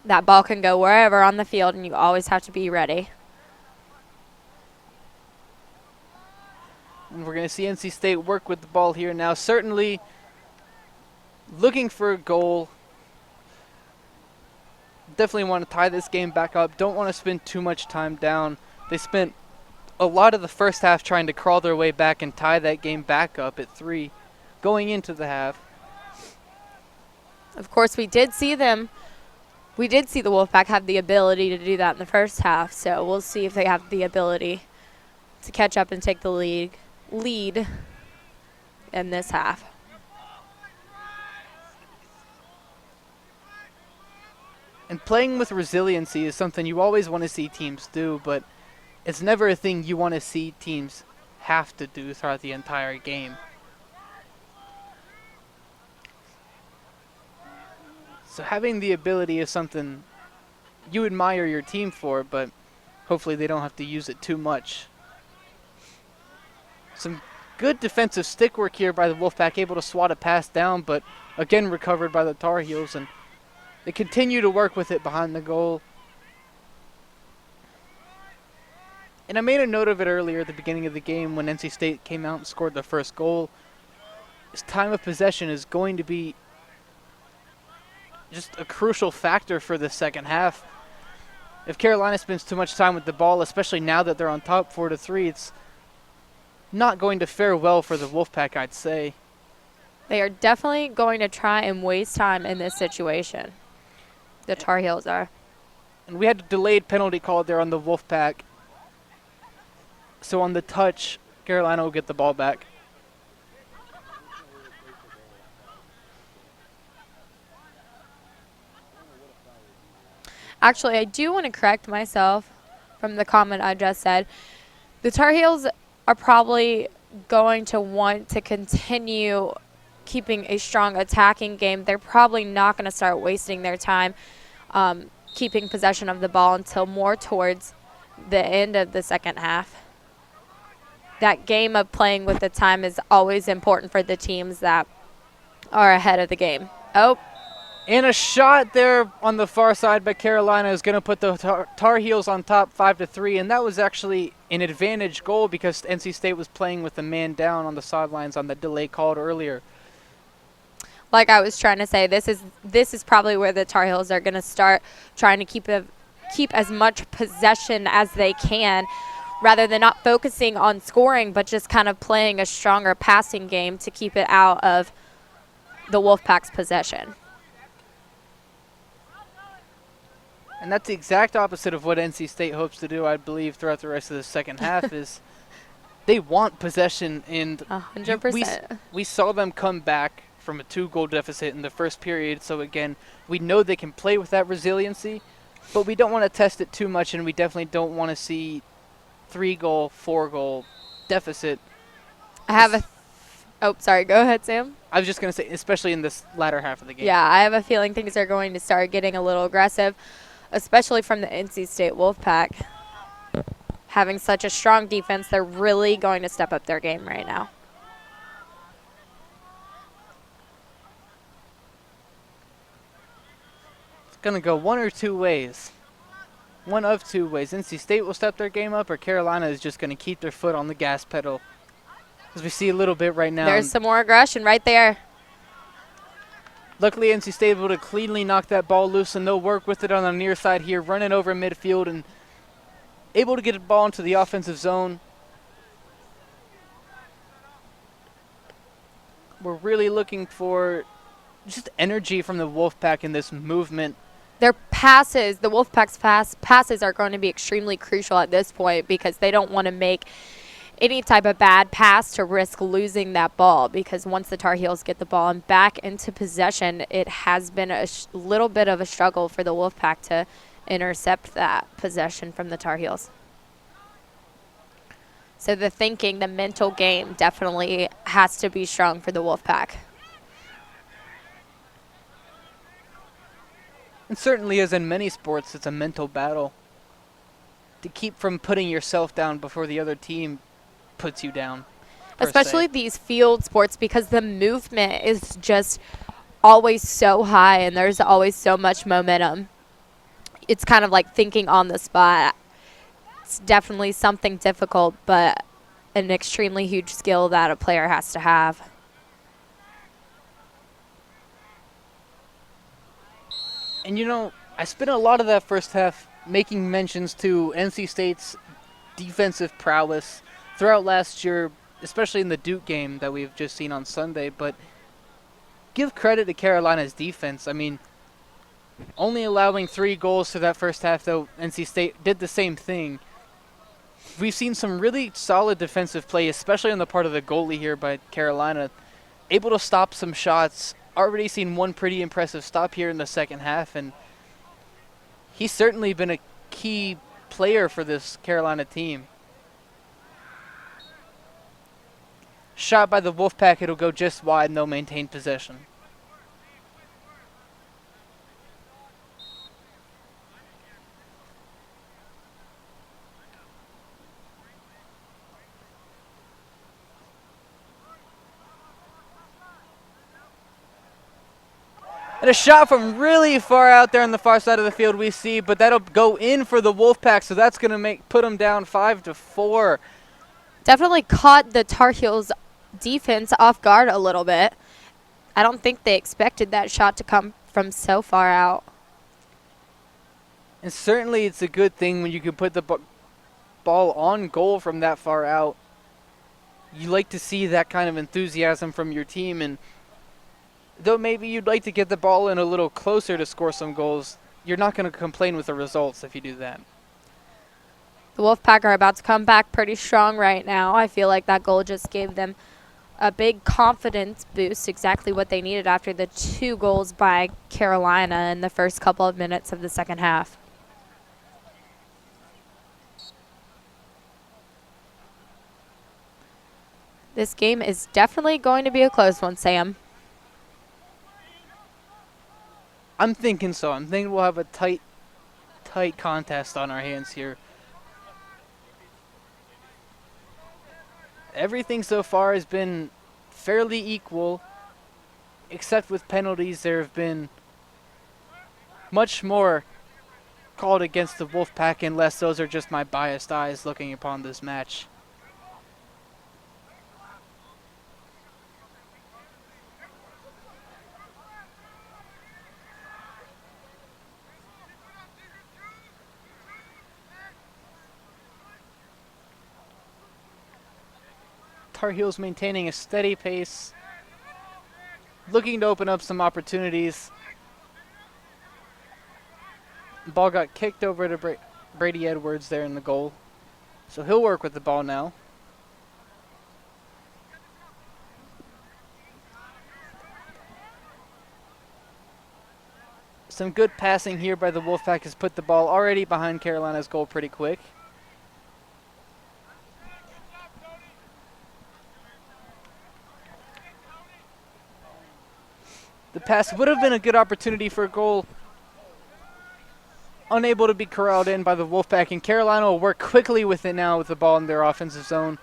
B: That ball can go wherever on the field, and you always have to be ready.
A: And we're going to see NC State work with the ball here now. Certainly looking for a goal. Definitely want to tie this game back up. Don't want to spend too much time down. They spent a lot of the first half trying to crawl their way back and tie that game back up at 3 going into the half.
B: Of course, we did see the Wolfpack have the ability to do that in the first half, so we'll see if they have the ability to catch up and take the lead in this half.
A: And playing with resiliency is something you always want to see teams do, but it's never a thing you want to see teams have to do throughout the entire game. So having the ability is something you admire your team for, but hopefully they don't have to use it too much. Some good defensive stick work here by the Wolfpack, able to swat a pass down, but again recovered by the Tar Heels, and they continue to work with it behind the goal. And I made a note of it earlier at the beginning of the game when NC State came out and scored the first goal. This time of possession is going to be just a crucial factor for the second half. If Carolina spends too much time with the ball, especially now that they're on top 4-3, it's not going to fare well for the Wolfpack, I'd say.
B: They are definitely going to try and waste time in this situation. The Tar Heels are.
A: And we had a delayed penalty called there on the Wolfpack. So on the touch, Carolina will get the ball back.
B: Actually, I do want to correct myself from the comment I just said. The Tar Heels are probably going to want to continue keeping a strong attacking game. They're probably not going to start wasting their time keeping possession of the ball until more towards the end of the second half. That game of playing with the time is always important for the teams that are ahead of the game. Oh.
A: And a shot there on the far side by Carolina is going to put the Tar Heels on top 5-3, and that was actually an advantage goal because NC State was playing with a man down on the sidelines on the delay called earlier.
B: Like I was trying to say, this is probably where the Tar Heels are going to start trying to keep as much possession as they can, rather than not focusing on scoring, but just kind of playing a stronger passing game to keep it out of the Wolfpack's possession.
A: And that's the exact opposite of what NC State hopes to do, I believe, throughout the rest of the second half is they want possession. And
B: 100%.
A: we saw them come back from a 2-goal deficit in the first period. So, again, we know they can play with that resiliency, but we don't want to test it too much, and we definitely don't want to see 3-goal, 4-goal deficit.
B: I have a oh, sorry, go ahead, Sam.
A: I was just going to say, especially in this latter half of the game.
B: Yeah, I have a feeling things are going to start getting a little aggressive, especially from the NC State Wolfpack. Having such a strong defense, they're really going to step up their game right now.
A: It's going to go one or two ways. One of two ways. NC State will step their game up, or Carolina is just going to keep their foot on the gas pedal. As we see a little bit right now.
B: There's some more aggression right there.
A: Luckily, NC State able to cleanly knock that ball loose, and they'll work with it on the near side here, running over midfield and able to get the ball into the offensive zone. We're really looking for just energy from the Wolfpack in this movement.
B: Their passes, the Wolfpack's fast passes are going to be extremely crucial at this point because they don't want to make any type of bad pass to risk losing that ball, because once the Tar Heels get the ball and back into possession, it has been a little bit of a struggle for the Wolfpack to intercept that possession from the Tar Heels. So the thinking, the mental game definitely has to be strong for the Wolfpack.
A: And certainly, as in many sports, it's a mental battle to keep from putting yourself down before the other team puts you down.
B: Especially these field sports, because the movement is just always so high and there's always so much momentum. It's kind of like thinking on the spot. It's definitely something difficult, but an extremely huge skill that a player has to have.
A: And you know, I spent a lot of that first half making mentions to NC State's defensive prowess throughout last year, especially in the Duke game that we've just seen on Sunday. But give credit to Carolina's defense. I mean, only allowing 3 goals to that first half, though NC State did the same thing. We've seen some really solid defensive play, especially on the part of the goalie here by Carolina. Able to stop some shots. Already seen one pretty impressive stop here in the second half, and he's certainly been a key player for this Carolina team. Shot by the Wolfpack, it'll go just wide, and they'll maintain possession. And a shot from really far out there on the far side of the field we see, but that'll go in for the Wolfpack, so that's going to put them down 5-4.
B: Definitely caught the Tar Heels defense off guard a little bit. I don't think they expected that shot to come from so far out.
A: And certainly it's a good thing when you can put the ball on goal from that far out. You like to see that kind of enthusiasm from your team, and though maybe you'd like to get the ball in a little closer to score some goals, you're not going to complain with the results if you do that.
B: The Wolfpack are about to come back pretty strong right now. I feel like that goal just gave them a big confidence boost, exactly what they needed after the 2 goals by Carolina in the first couple of minutes of the second half. This game is definitely going to be a close one, Sam.
A: I'm thinking so. I'm thinking we'll have a tight contest on our hands here. Everything so far has been fairly equal, except with penalties. There have been much more called against the Wolfpack, unless those are just my biased eyes looking upon this match. Tar Heels maintaining a steady pace, looking to open up some opportunities. Ball got kicked over to Brady Edwards there in the goal, so he'll work with the ball now. Some good passing here by the Wolfpack has put the ball already behind Carolina's goal pretty quick. The pass would have been a good opportunity for a goal. Unable to be corralled in by the Wolfpack, and Carolina will work quickly with it now with the ball in their offensive zone.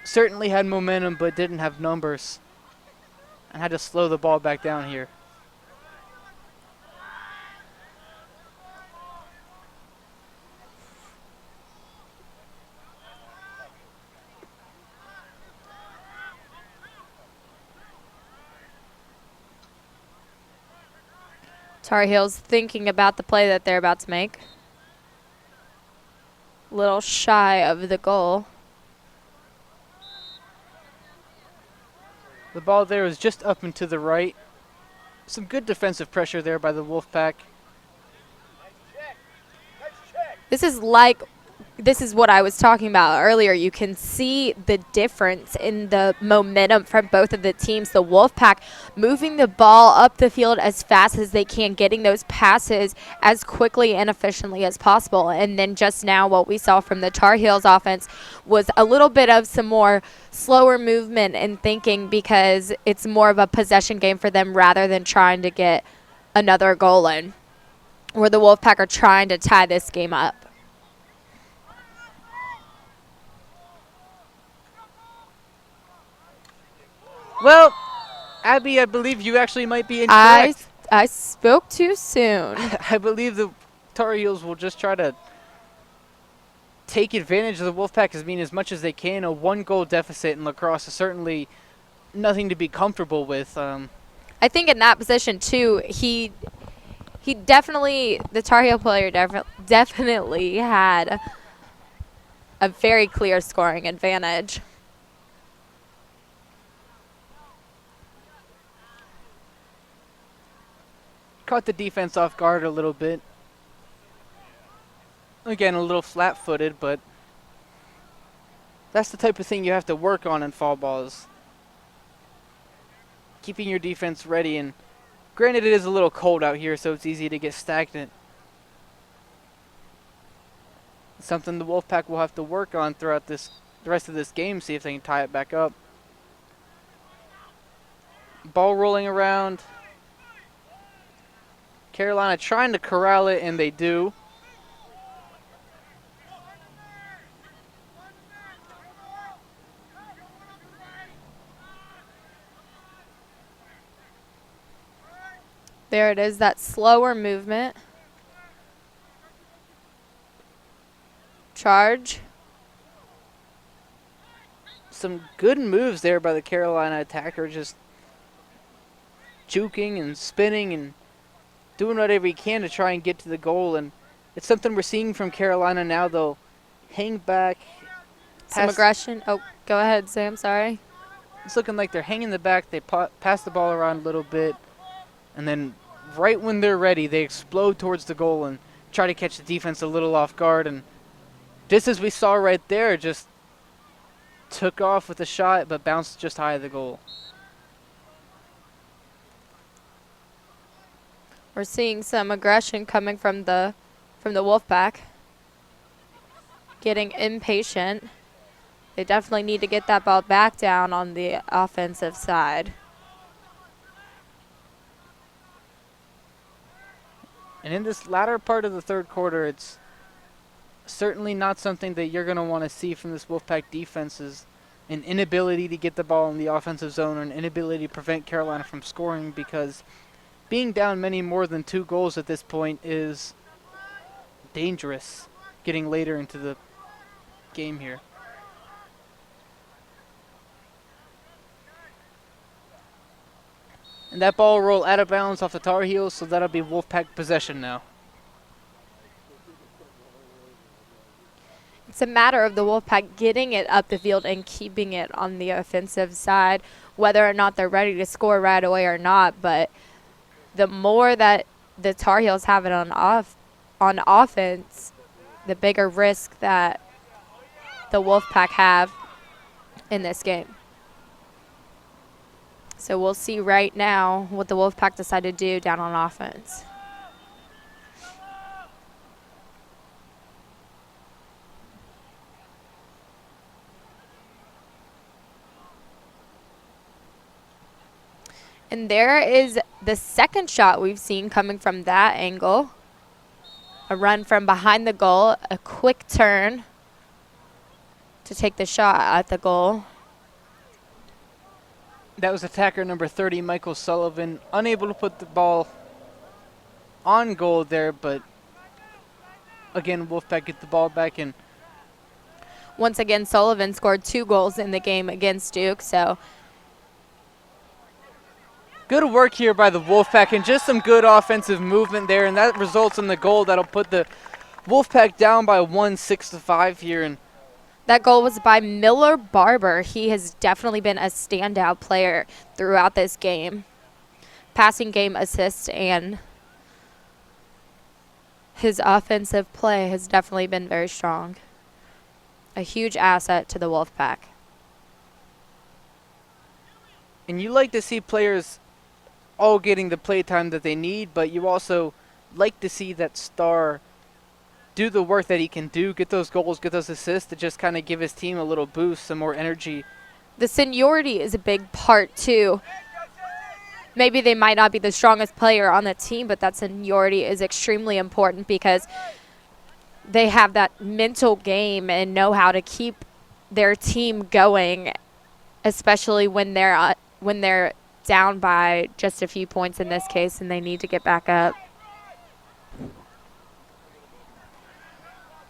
A: Certainly had momentum, but didn't have numbers, and had to slow the ball back down here.
B: Tar Heels thinking about the play that they're about to make. Little shy of the goal.
A: The ball there was just up and to the right. Some good defensive pressure there by the Wolfpack.
B: This is what I was talking about earlier. You can see the difference in the momentum from both of the teams. The Wolfpack moving the ball up the field as fast as they can, getting those passes as quickly and efficiently as possible. And then just now what we saw from the Tar Heels offense was a little bit of some more slower movement and thinking, because it's more of a possession game for them rather than trying to get another goal in, where the Wolfpack are trying to tie this game up.
A: Well, Abby, I believe you actually might be incorrect.
B: I spoke too soon.
A: I believe the Tar Heels will just try to take advantage of the Wolfpack as much as they can. A 1-goal deficit in Lacrosse is certainly nothing to be comfortable with.
B: I think in that position too, he definitely, the Tar Heel player definitely had a very clear scoring advantage.
A: Caught the defense off guard a little bit. Again, a little flat-footed, but that's the type of thing you have to work on in fall balls. Keeping your defense ready, and granted it is a little cold out here, so it's easy to get stagnant. Something the Wolfpack will have to work on throughout the rest of this game, see if they can tie it back up. Ball rolling around. Carolina trying to corral it, and they do.
B: There it is, that slower movement. Charge.
A: Some good moves there by the Carolina attacker, just juking and spinning and doing whatever he can to try and get to the goal. And it's something we're seeing from Carolina now. They'll hang back.
B: Some aggression. Oh, go ahead, Sam. Sorry.
A: It's looking like they're hanging the back. They pass the ball around a little bit. And then right when they're ready, they explode towards the goal and try to catch the defense a little off guard. And just as we saw right there, just took off with a shot but bounced just high of the goal.
B: We're seeing some aggression coming from the Wolfpack. Getting impatient. They definitely need to get that ball back down on the offensive side.
A: And in this latter part of the third quarter, it's certainly not something that you're going to want to see from this Wolfpack defense, is an inability to get the ball in the offensive zone or an inability to prevent Carolina from scoring, because being down many more than 2 goals at this point is dangerous getting later into the game here. And that ball roll out of bounds off the Tar Heels, so that'll be Wolfpack possession now.
B: It's a matter of the Wolfpack getting it up the field and keeping it on the offensive side, whether or not they're ready to score right away or not. But the more that the Tar Heels have it on offense, the bigger risk that the Wolfpack have in this game. So we'll see right now what the Wolfpack decide to do down on offense. And there is the second shot we've seen coming from that angle. A run from behind the goal, a quick turn to take the shot at the goal.
A: That was attacker number 30, Michael Sullivan, unable to put the ball on goal there, but again, Wolfpack get the ball back in.
B: Once again, Sullivan scored 2 goals in the game against Duke, so
A: good work here by the Wolfpack and just some good offensive movement there, and that results in the goal that'll put the Wolfpack down by 6-5 here. And
B: that goal was by Miller Barber. He has definitely been a standout player throughout this game. Passing game, assists, and his offensive play has definitely been very strong. A huge asset to the Wolfpack.
A: And you like to see players all getting the play time that they need, but you also like to see that star do the work that he can do, get those goals, get those assists, to just kind of give his team a little boost, some more energy.
B: The seniority is a big part, too. Maybe they might not be the strongest player on the team, but that seniority is extremely important because they have that mental game and know how to keep their team going, especially when they're down by just a few points in this case and they need to get back up.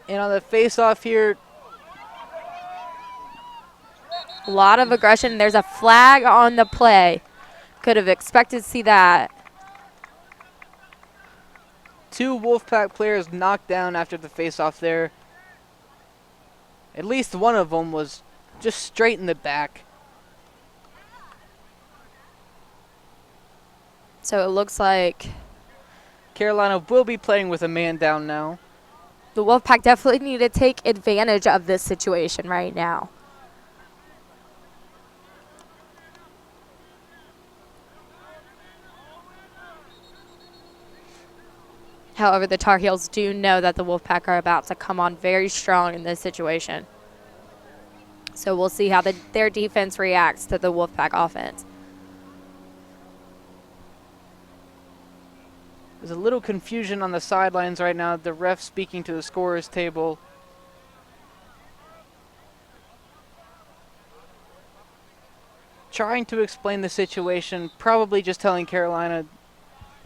A: And on the face-off here,
B: a lot of aggression. There's a flag on the play. Could have expected to see that.
A: 2 Wolfpack players knocked down after the face-off there. At least one of them was just straight in the back.
B: So it looks like
A: Carolina will be playing with a man down now.
B: the Wolfpack definitely need to take advantage of this situation right now. However, the Tar Heels do know that the Wolfpack are about to come on very strong in this situation. So we'll see how their defense reacts to the Wolfpack offense.
A: There's a little confusion on the sidelines right now. The ref speaking to the scorer's table. Trying to explain the situation, probably just telling Carolina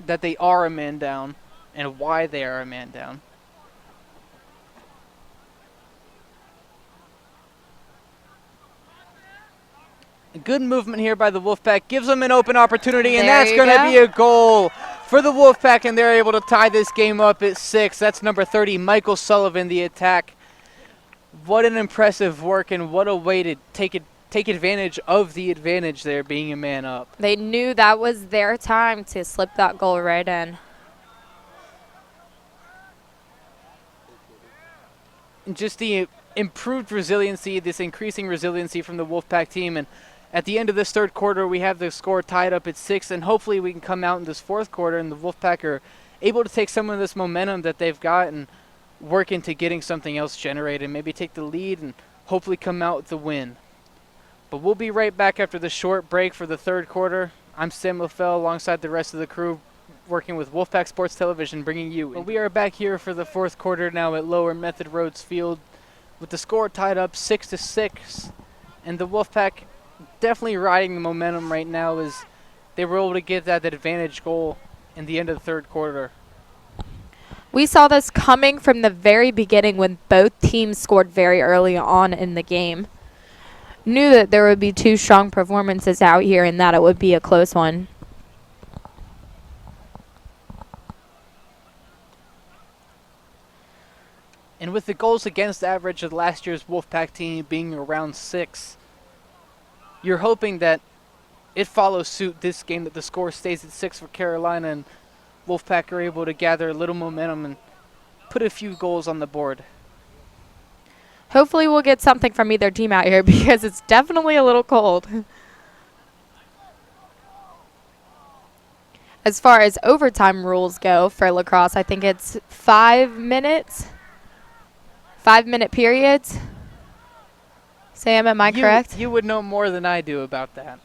A: that they are a man down and why they are a man down. Good movement here by the Wolfpack. Gives them an open opportunity, and
B: There
A: that's
B: you
A: going to
B: go.
A: be a goal for the Wolfpack, and they're able to tie this game up at 6. That's number 30, Michael Sullivan, the attack. What an impressive work, and what a way to take advantage of the advantage there, being a man up.
B: They knew that was their time to slip that goal right in.
A: And just the improved resiliency, this increasing resiliency from the Wolfpack team, and at the end of this third quarter, we have the score tied up at 6, and hopefully we can come out in this fourth quarter and the Wolfpack are able to take some of this momentum that they've got and work into getting something else generated, maybe take the lead and hopefully come out with the win. But we'll be right back after the short break for the third quarter. I'm Sam LaFell alongside the rest of the crew working with Wolfpack Sports Television, bringing you. But we are back here for the fourth quarter now at Lower Method Roads Field with the score tied up 6-6, and the Wolfpack definitely riding the momentum right now as they were able to get that advantage goal in the end of the third quarter.
B: We saw this coming from the very beginning when both teams scored very early on in the game. Knew that there would be two strong performances out here and that it would be a close one.
A: And with the goals against average of last year's Wolfpack team being around 6, you're hoping that it follows suit this game, that the score stays at 6 for Carolina and Wolfpack are able to gather a little momentum and put a few goals on the board.
B: Hopefully we'll get something from either team out here because it's definitely a little cold. As far as overtime rules go for lacrosse, I think it's 5 minutes. 5-minute periods. Sam, am I correct?
A: You would know more than I do about that.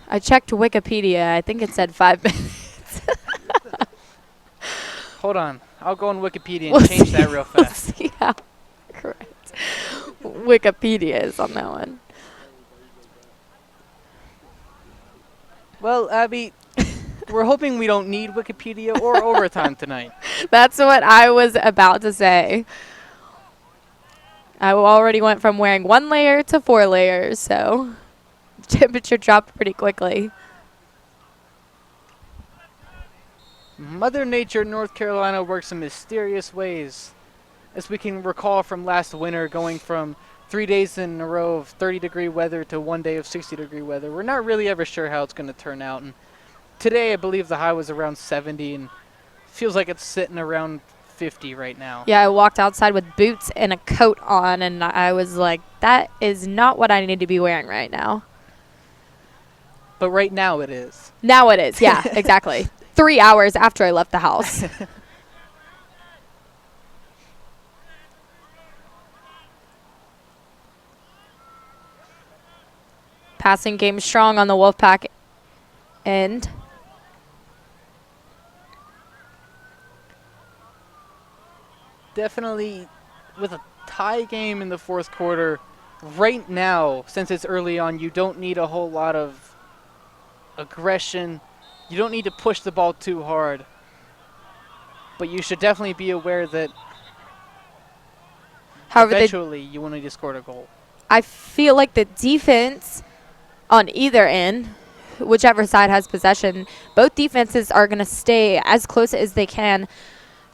B: I checked Wikipedia. I think it said 5 minutes.
A: Hold on. I'll go on Wikipedia and
B: We'll
A: change
B: see-
A: that real
B: We'll
A: fast.
B: see how correct Wikipedia is on that one.
A: Well, Abby, we're hoping we don't need Wikipedia or overtime tonight.
B: That's what I was about to say. I already went from wearing 1 layer to 4 layers, so temperature dropped pretty quickly.
A: Mother Nature in North Carolina works in mysterious ways. As we can recall from last winter, going from 3 days in a row of 30-degree weather to 1 day of 60-degree weather. We're not really ever sure how it's going to turn out. And today, I believe the high was around 70, and feels like it's sitting around 50 right now.
B: Yeah, I walked outside with boots and a coat on, and I was like, that is not what I need to be wearing right now.
A: But right now it is.
B: Now it is. Yeah, exactly. 3 hours after I left the house. Passing game strong on the Wolfpack end.
A: Definitely with a tie game in the fourth quarter, right now, since it's early on, you don't need a whole lot of aggression. You don't need to push the ball too hard. But you should definitely be aware that
B: However,
A: eventually you will need to score a goal.
B: I feel like the defense on either end, whichever side has possession, both defenses are going to stay as close as they can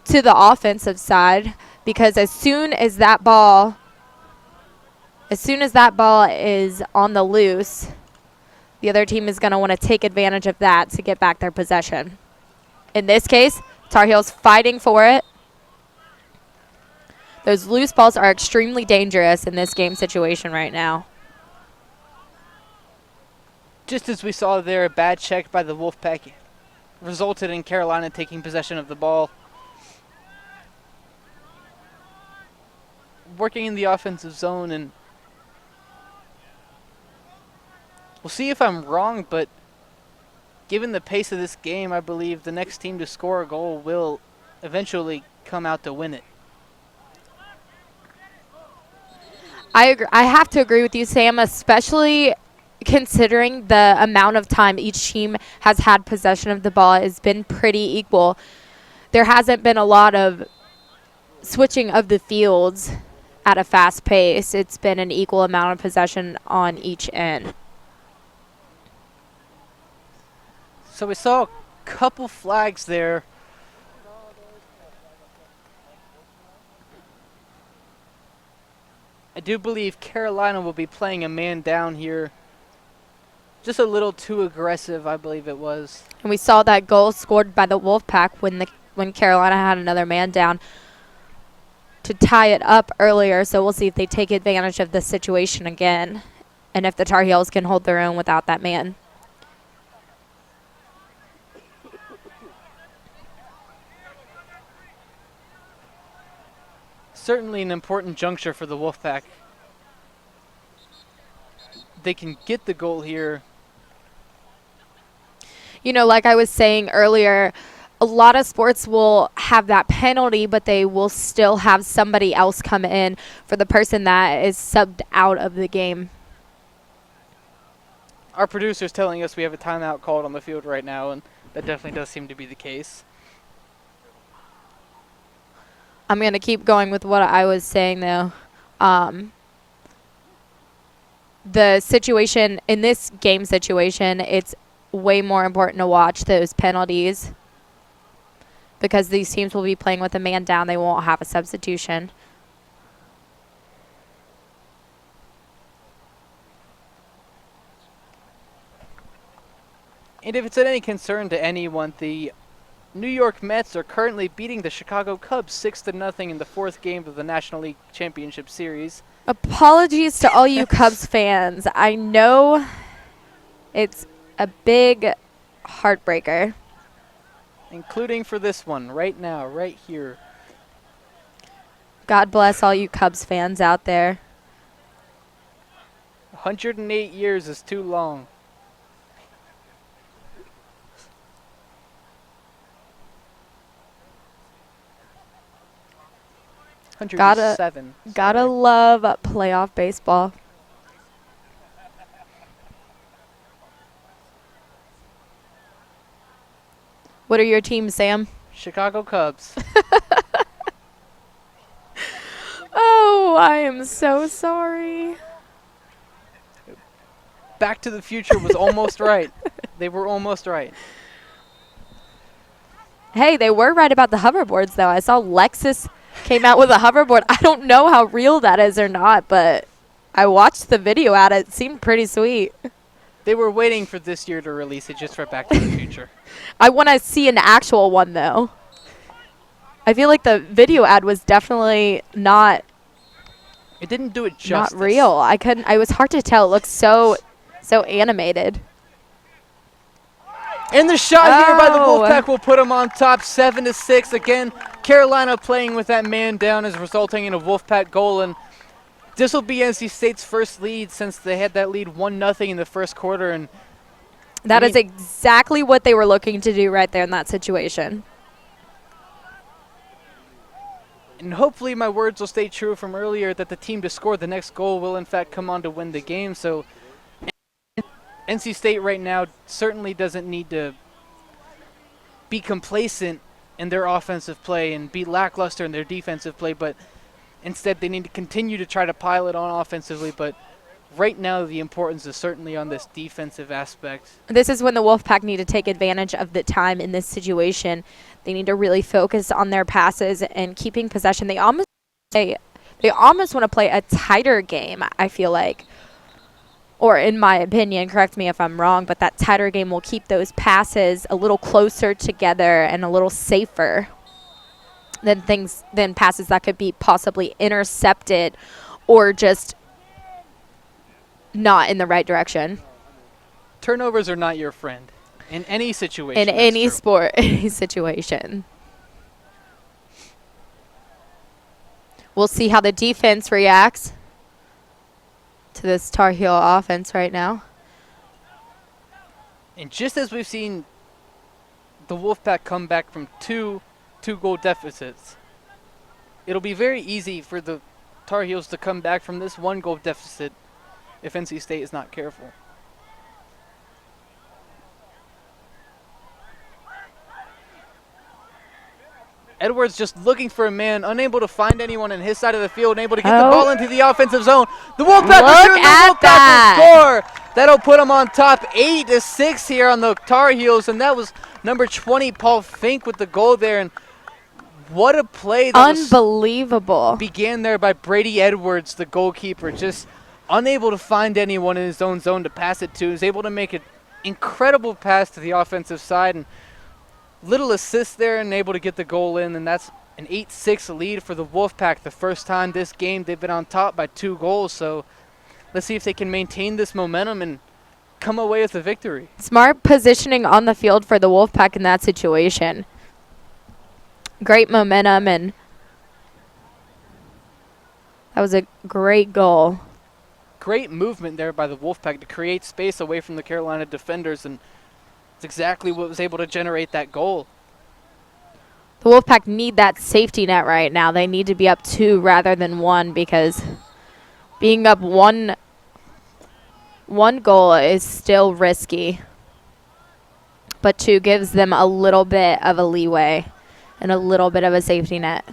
B: to the offensive side, because as soon as that ball is on the loose, the other team is going to want to take advantage of that to get back their possession. In this case, Tar Heels fighting for it. Those loose balls are extremely dangerous in this game situation right now.
A: Just as we saw there, a bad check by the Wolfpack resulted in Carolina taking possession of the ball. Working in the offensive zone, and we'll see if I'm wrong, but given the pace of this game, I believe the next team to score a goal will eventually come out to win it.
B: I agree. I have to agree with you, Sam, especially considering the amount of time each team has had possession of the ball has been pretty equal. There hasn't been a lot of switching of the fields at a fast pace. It's been an equal amount of possession on each end.
A: So we saw a couple flags there. I do believe Carolina will be playing a man down here. Just a little too aggressive, I believe it was.
B: And we saw that goal scored by the Wolfpack when Carolina had another man down to tie it up earlier. So we'll see if they take advantage of this situation again and if the Tar Heels can hold their own without that man.
A: Certainly an important juncture for the Wolfpack. They can get the goal here.
B: You know, like I was saying earlier, a lot of sports will have that penalty, but they will still have somebody else come in for the person that is subbed out of the game.
A: Our producer's telling us we have a timeout called on the field right now, and that definitely does seem to be the case.
B: I'm going to keep going with what I was saying, though. The situation, in this game situation, it's way more important to watch those penalties because these teams will be playing with a man down. They won't have a substitution.
A: And if it's any concern to anyone, the New York Mets are currently beating the Chicago Cubs 6-0 in the 4th game of the National League Championship Series.
B: Apologies to all you Cubs fans. I know it's a big heartbreaker.
A: Including for this one, right now, right here.
B: God bless all you Cubs fans out there.
A: 108 years is too long.
B: Gotta love playoff baseball. What are your teams, Sam?
A: Chicago Cubs.
B: Oh, I am so sorry.
A: Back to the Future was almost right. They were almost right.
B: Hey, they were right about the hoverboards, though. I saw Lexus came out with a hoverboard. I don't know how real that is or not, but I watched the video at it. It seemed pretty sweet.
A: They were waiting for this year to release it just for Back to the Future.
B: I want to see an actual one, though. I feel like the video ad was definitely not.
A: It didn't do it justice.
B: Not real. I was hard to tell. It looks so animated.
A: And the shot here by the Wolfpack will put them on top 7-6. Again, Carolina playing with that man down is resulting in a Wolfpack goal. And this will be NC State's first lead since they had that lead 1-0 in the first quarter. And
B: that is exactly what they were looking to do right there in that situation.
A: And hopefully my words will stay true from earlier that the team to score the next goal will in fact come on to win the game. So NC State right now certainly doesn't need to be complacent in their offensive play and be lackluster in their defensive play, but instead they need to continue to try to pile it on offensively. But right now the importance is certainly on this defensive aspect. This
B: is when the Wolfpack need to take advantage of the time in this situation. They need to really focus on their passes and keeping possession. They almost want to play a tighter game, I feel like. Or in my opinion, correct me if I'm wrong, but that tighter game will keep those passes a little closer together and a little safer than passes that could be possibly intercepted or just not in the right direction.
A: Turnovers are not your friend in any situation.
B: In any sport, any situation. We'll see how the defense reacts to this Tar Heel offense right now.
A: And just as we've seen the Wolfpack come back from two goal deficits, it'll be very easy for the Tar Heels to come back from this 1 goal deficit if NC State is not careful. Edwards just looking for a man, unable to find anyone in his side of the field, unable to get the ball into the offensive zone. The Wolfpack will score! That'll put them on top 8-6 here on the Tar Heels, and that was number 20, Paul Fink, with the goal there. And what a play that
B: Unbelievable.
A: began there by Brady Edwards, the goalkeeper, just unable to find anyone in his own zone to pass it to. He was able to make an incredible pass to the offensive side, and little assist there, and able to get the goal in, and that's an 8-6 lead for the Wolfpack. The first time this game they've been on top by 2 goals, so let's see if they can maintain this momentum and come away with a victory.
B: Smart positioning on the field for the Wolfpack in that situation. Great momentum, and that was a great goal.
A: Great movement there by the Wolfpack to create space away from the Carolina defenders, and it's exactly what was able to generate that goal.
B: The Wolfpack need that safety net right now. They need to be up 2 rather than 1, because being up one goal is still risky. But 2 gives them a little bit of a leeway and a little bit of a safety net.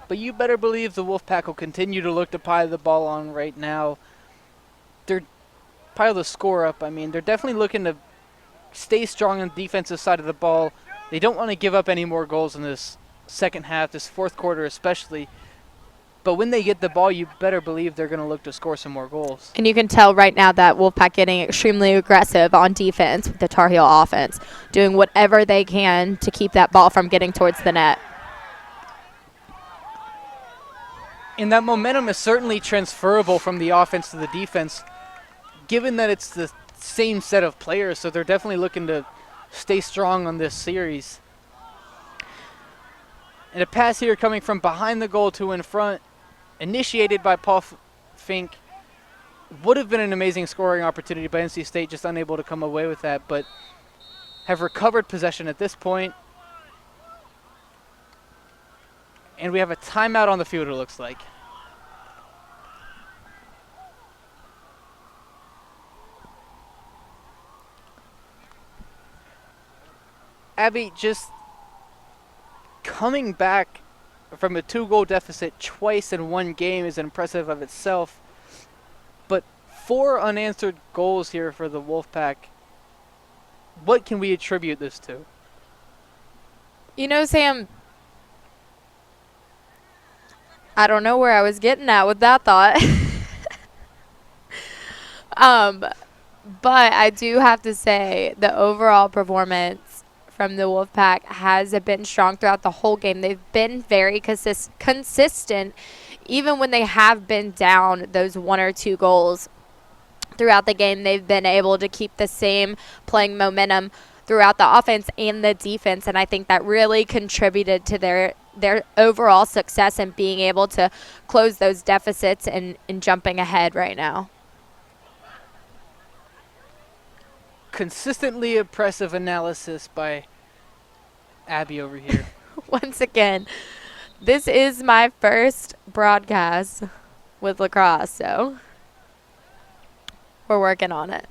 A: But you better believe the Wolfpack will continue to look to pile the ball on right now. They're pile the score up. I mean, they're definitely looking to stay strong on the defensive side of the ball. They don't want to give up any more goals in this second half, this fourth quarter especially. But when they get the ball, you better believe they're going to look to score some more goals.
B: And you can tell right now that Wolfpack getting extremely aggressive on defense with the Tar Heel offense, doing whatever they can to keep that ball from getting towards the net.
A: And that momentum is certainly transferable from the offense to the defense, given that it's the same set of players, so they're definitely looking to stay strong on this series. And a pass here coming from behind the goal to in front, initiated by Paul Fink. Would have been an amazing scoring opportunity by NC State, just unable to come away with that, but have recovered possession at this point. And we have a timeout on the field, it looks like. Abby, just coming back from a 2-goal deficit twice in one game is impressive of itself. But 4 unanswered goals here for the Wolfpack. What can we attribute this to?
B: You know, Sam, I don't know where I was getting at with that thought. But I do have to say the overall performance from the Wolfpack has been strong throughout the whole game. They've been very consistent, even when they have been down those 1 or 2 goals throughout the game. They've been able to keep the same playing momentum throughout the offense and the defense, and I think that really contributed to their overall success in being able to close those deficits and jumping ahead right now.
A: Consistently impressive analysis by Abby over here.
B: Once again, this is my first broadcast with Lacrosse, so we're working on it.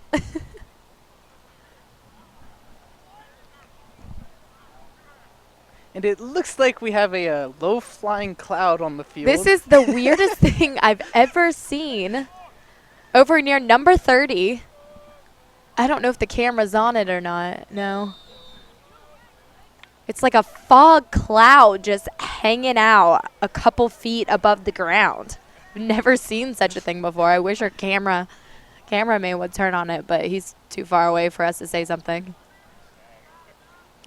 A: And it looks like we have a low-flying cloud on the field.
B: This is the weirdest thing I've ever seen. Over near number 30. I don't know if the camera's on it or not. No. It's like a fog cloud just hanging out a couple feet above the ground. I've never seen such a thing before. I wish our cameraman would turn on it, but he's too far away for us to say something.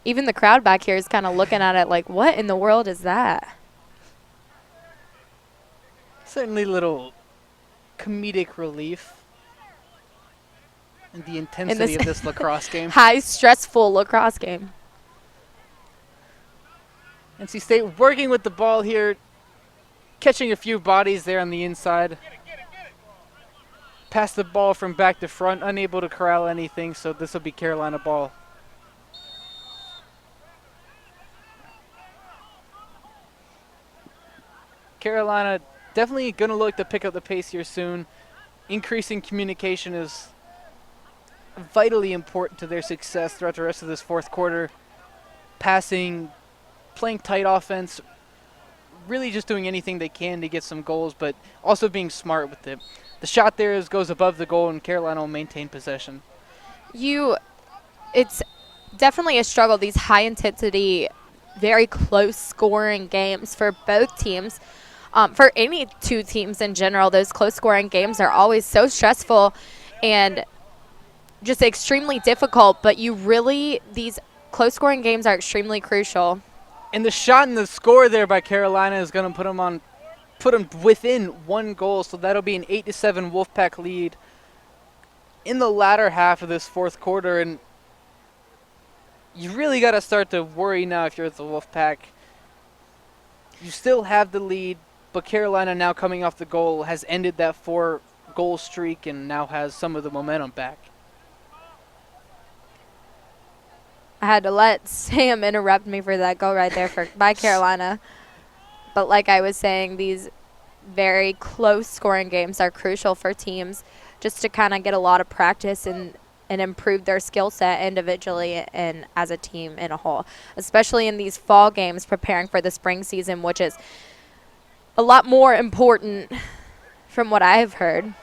B: Even the crowd back here is kind of looking at it like, what in the world is that?
A: Certainly little comedic relief in the intensity of this lacrosse game.
B: High, stressful lacrosse game.
A: NC State working with the ball here, catching a few bodies there on the inside. Pass the ball from back to front, unable to corral anything, so this will be Carolina ball. Carolina definitely going to look to pick up the pace here soon. Increasing communication is vitally important to their success throughout the rest of this fourth quarter. Passing, playing tight offense, really just doing anything they can to get some goals, but also being smart with it. The shot there goes above the goal, and Carolina will maintain possession.
B: It's definitely a struggle, these high-intensity, very close-scoring games for both teams. For any two teams in general, those close-scoring games are always so stressful and just extremely difficult, but these close-scoring games are extremely crucial.
A: And the shot and the score there by Carolina is going to put them within 1 goal, so that'll be an 8-7 Wolfpack lead in the latter half of this fourth quarter. And you really got to start to worry now if you're the Wolfpack. You still have the lead, but Carolina, now coming off the goal, has ended that 4-goal streak and now has some of the momentum back.
B: I had to let Sam interrupt me for that goal right there by Carolina. But like I was saying, these very close scoring games are crucial for teams just to kind of get a lot of practice and improve their skill set individually and as a team in a whole, especially in these fall games preparing for the spring season, which is a lot more important from what I've heard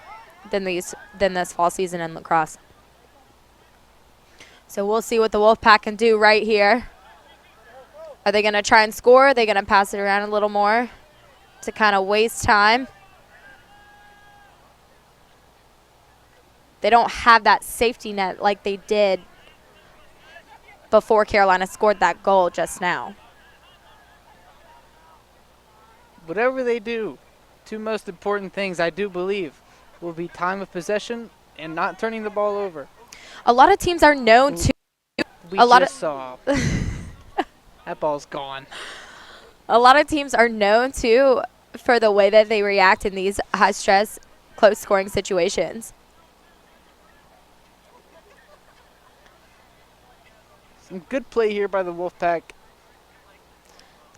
B: than this fall season in lacrosse. So we'll see what the Wolfpack can do right here. Are they going to try and score? Are they going to pass it around a little more to kind of waste time? They don't have that safety net like they did before Carolina scored that goal just now.
A: Whatever they do, 2 most important things, I do believe, will be time of possession and not turning the ball over.
B: A lot of teams are known to.
A: Saw. That ball's gone.
B: A lot of teams are known to for the way that they react in these high-stress, close-scoring situations.
A: Some good play here by the Wolfpack.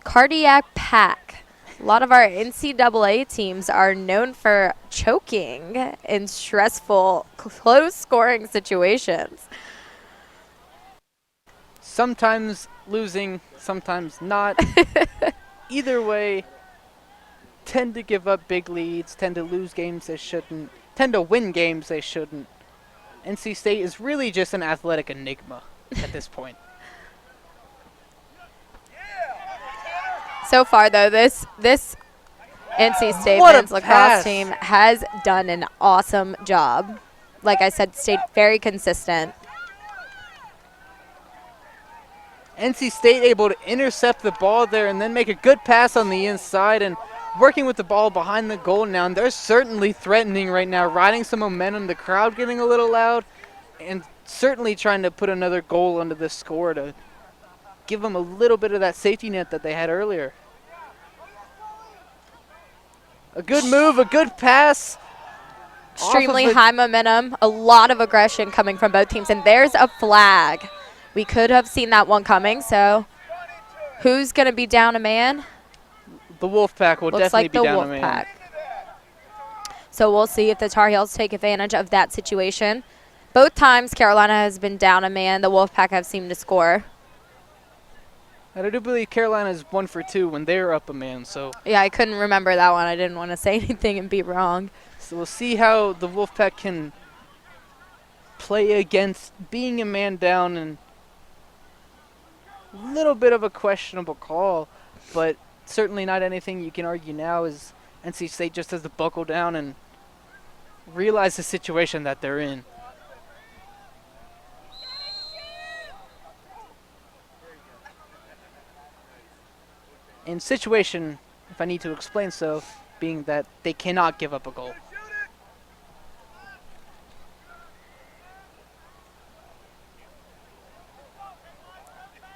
B: Cardiac pack. A lot of our NCAA teams are known for choking in stressful, close-scoring situations.
A: Sometimes losing, sometimes not. Either way, tend to give up big leads, tend to lose games they shouldn't, tend to win games they shouldn't. NC State is really just an athletic enigma at this point.
B: So far, though, this NC State
A: What a
B: men's lacrosse
A: pass.
B: team has done an awesome job. Like I said, stayed very consistent.
A: NC State able to intercept the ball there and then make a good pass on the inside and working with the ball behind the goal now. And they're certainly threatening right now, riding some momentum, the crowd getting a little loud, and certainly trying to put another goal under the score to give them a little bit of that safety net that they had earlier. A good move, a good pass.
B: Extremely high momentum, a lot of aggression coming from both teams. And there's a flag. We could have seen that one coming. So who's going to be down a man?
A: The Wolfpack will definitely be down a man.
B: Looks like the Wolfpack. So we'll see if the Tar Heels take advantage of that situation. Both times Carolina has been down a man. The Wolfpack have seemed to score.
A: And I do believe Carolina's 1 for 2 when they're up a man. So
B: yeah, I couldn't remember that one. I didn't want to say anything and be wrong.
A: So we'll see how the Wolfpack can play against being a man down, and a little bit of a questionable call, but certainly not anything you can argue now, as NC State just has to buckle down and realize the situation that they're in. And situation, if I need to explain so, being that they cannot give up a goal.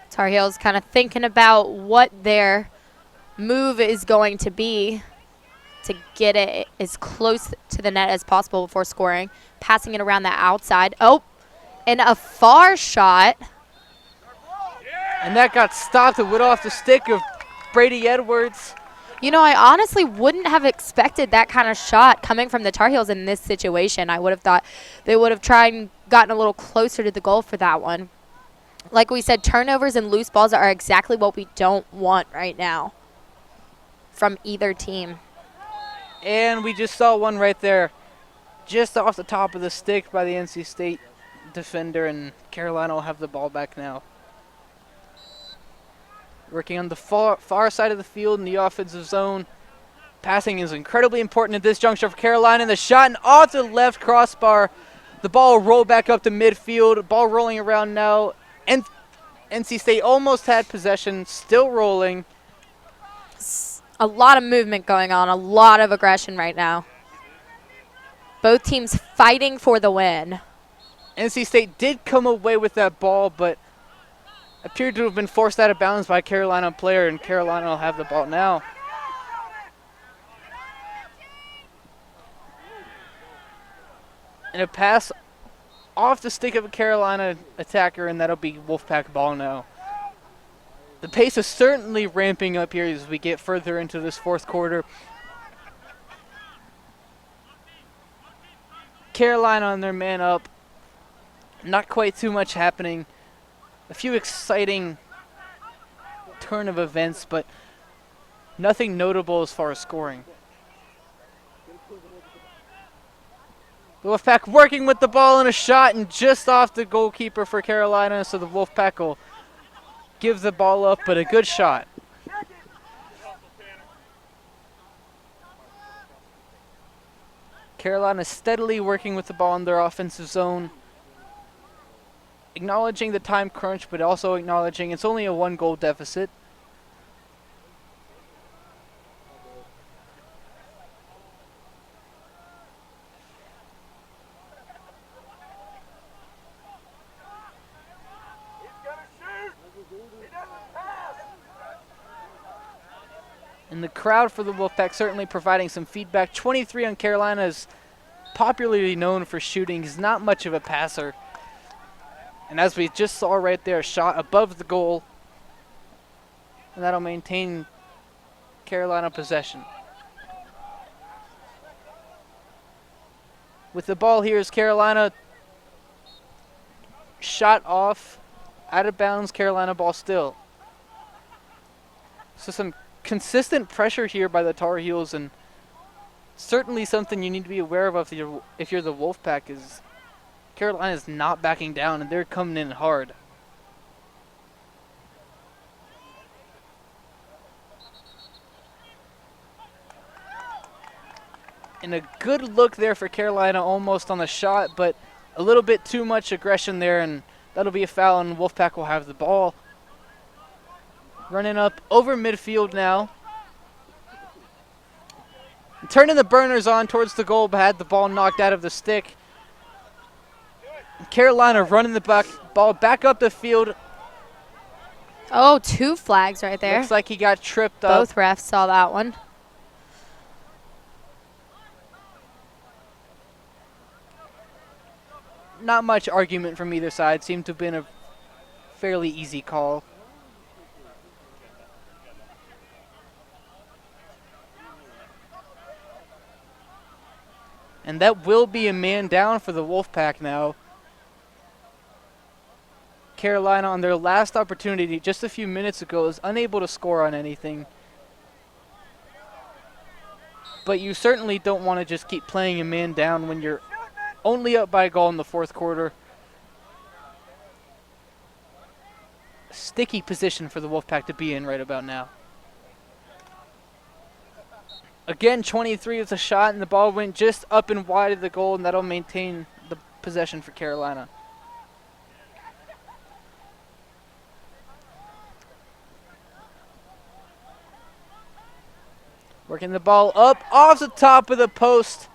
B: Tar Heels kind of thinking about what their move is going to be to get it as close to the net as possible before scoring. Passing it around the outside. Oh, and a far shot.
A: And that got stopped. It went off the stick of Brady Edwards.
B: You know, I honestly wouldn't have expected that kind of shot coming from the Tar Heels in this situation. I would have thought they would have tried and gotten a little closer to the goal for that one. Like we said, turnovers and loose balls are exactly what we don't want right now. from either team.
A: And we just saw one right there, just off the top of the stick by the NC State defender, and Carolina will have the ball back now. Working on the far side of the field in the offensive zone. Passing is incredibly important at this juncture for Carolina. And the shot and off to the left crossbar. The ball rolled back up to midfield. Ball rolling around now. And NC State almost had possession, still rolling.
B: A lot of movement going on, a lot of aggression right now. Both teams fighting for the win.
A: NC State did come away with that ball, but appeared to have been forced out of bounds by a Carolina player, and Carolina will have the ball now. And a pass off the stick of a Carolina attacker, and that'll be Wolfpack ball now. The pace is certainly ramping up here as we get further into this fourth quarter. Carolina on their man up. Not quite too much happening. A few exciting turn of events, but nothing notable as far as scoring. The Wolfpack working with the ball and a shot, and just off the goalkeeper for Carolina, so the Wolfpack will give the ball up, but a good shot. Carolina steadily working with the ball in their offensive zone, acknowledging the time crunch, but also acknowledging it's only a 1-goal deficit. And the crowd for the Wolfpack certainly providing some feedback. 23 on Carolina is popularly known for shooting. He's not much of a passer. And as we just saw right there, a shot above the goal. And that'll maintain Carolina possession. With the ball here is Carolina. Shot off, out of bounds, Carolina ball still. So some consistent pressure here by the Tar Heels, and certainly something you need to be aware of if you're the Wolfpack is Carolina's not backing down, and they're coming in hard. And a good look there for Carolina almost on the shot, but a little bit too much aggression there, and that'll be a foul, and Wolfpack will have the ball. Running up over midfield now. Turning the burners on towards the goal, but had the ball knocked out of the stick. Carolina running the ball back up the field.
B: Oh, 2 flags right there.
A: Looks like he got tripped up.
B: Both refs saw that one.
A: Not much argument from either side. Seemed to have been a fairly easy call. And that will be a man down for the Wolfpack now. Carolina, on their last opportunity just a few minutes ago, is unable to score on anything. But you certainly don't want to just keep playing a man down when you're only up by a goal in the fourth quarter. Sticky position for the Wolfpack to be in right about now. Again, 23 is a shot, and the ball went just up and wide of the goal, and that'll maintain the possession for Carolina. Working the ball up off the top of the post.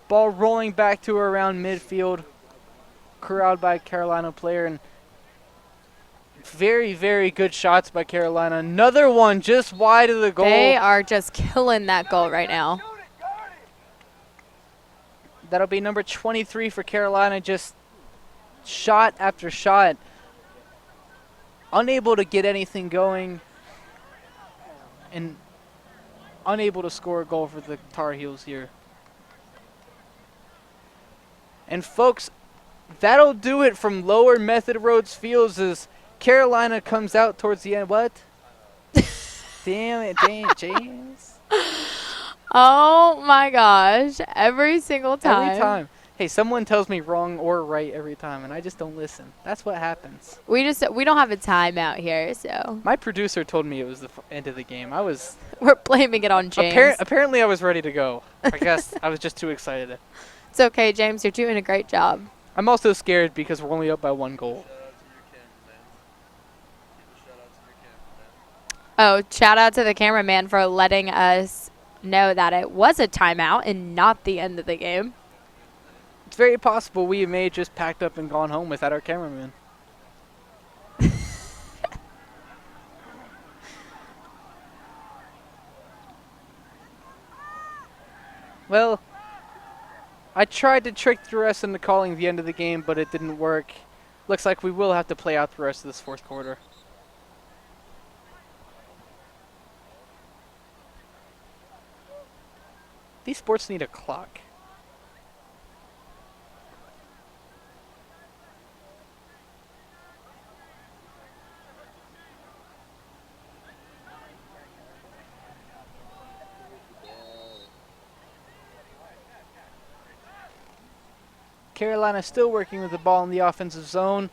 A: Ball rolling back to around midfield. Corralled by a Carolina player, and very, very good shots by Carolina. Another one just wide of the goal.
B: They are just killing that goal right now.
A: That'll be number 23 for Carolina. Just shot after shot. Unable to get anything going. And unable to score a goal for the Tar Heels here. And folks, that'll do it from Lower Method Roads Fields as Carolina comes out towards the end. What? Damn it, James.
B: Oh my gosh. Every single time.
A: Every time. Hey, someone tells me wrong or right every time, and I just don't listen. That's what happens.
B: We don't have a timeout here, so
A: My producer told me it was the end of the game.
B: we're blaming it on James.
A: Apparently I was ready to go. I guess I was just too excited.
B: It's okay, James. You're doing a great job.
A: I'm also scared because we're only up by 1 goal.
B: Oh, shout out to the cameraman for letting us know that it was a timeout and not the end of the game.
A: It's very possible we may have just packed up and gone home without our cameraman. Well, I tried to trick the rest into calling the end of the game, but it didn't work. Looks like we will have to play out the rest of this 4th quarter. These sports need a clock. Carolina still working with the ball in the offensive zone.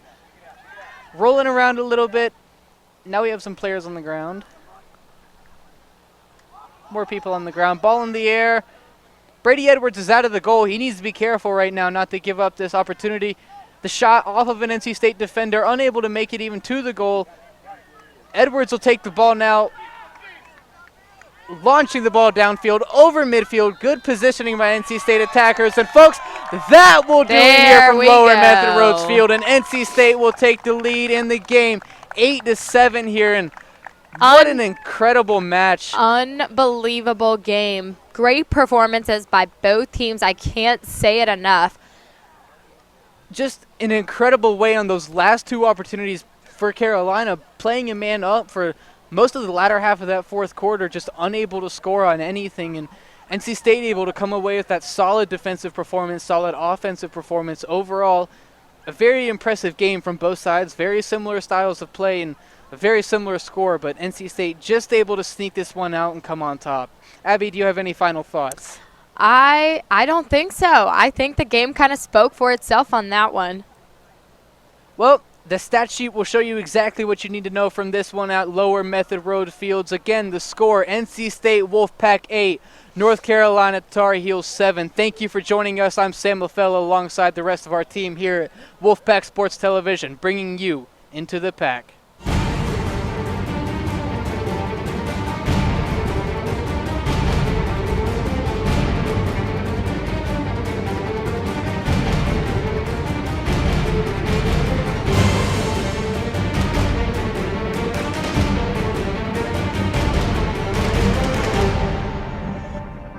A: Rolling around a little bit. Now we have some players on the ground. More people on the ground. Ball in the air. Brady Edwards is out of the goal. He needs to be careful right now not to give up this opportunity. The shot off of an NC State defender, unable to make it even to the goal. Edwards will take the ball now. Launching the ball downfield over midfield. Good positioning by NC State attackers. And folks, that will do it here from Lower Method Roads Field. And NC State will take the lead in the game, 8-7 here. And what an incredible match.
B: Unbelievable game. Great performances by both teams. I can't say it enough.
A: Just an incredible way on those last 2 opportunities for Carolina, playing a man up for most of the latter half of that 4th quarter, just unable to score on anything. And NC State able to come away with that solid defensive performance, solid offensive performance. Overall, a very impressive game from both sides. Very similar styles of play and a very similar score, but NC State just able to sneak this one out and come on top. Abby, do you have any final thoughts?
B: I don't think so. I think the game kind of spoke for itself on that one.
A: Well, the stat sheet will show you exactly what you need to know from this one at Lower Method Road Fields. Again, the score, NC State Wolfpack 8, North Carolina Tar Heels 7. Thank you for joining us. I'm Sam LaFella alongside the rest of our team here at Wolfpack Sports Television, bringing you into the pack.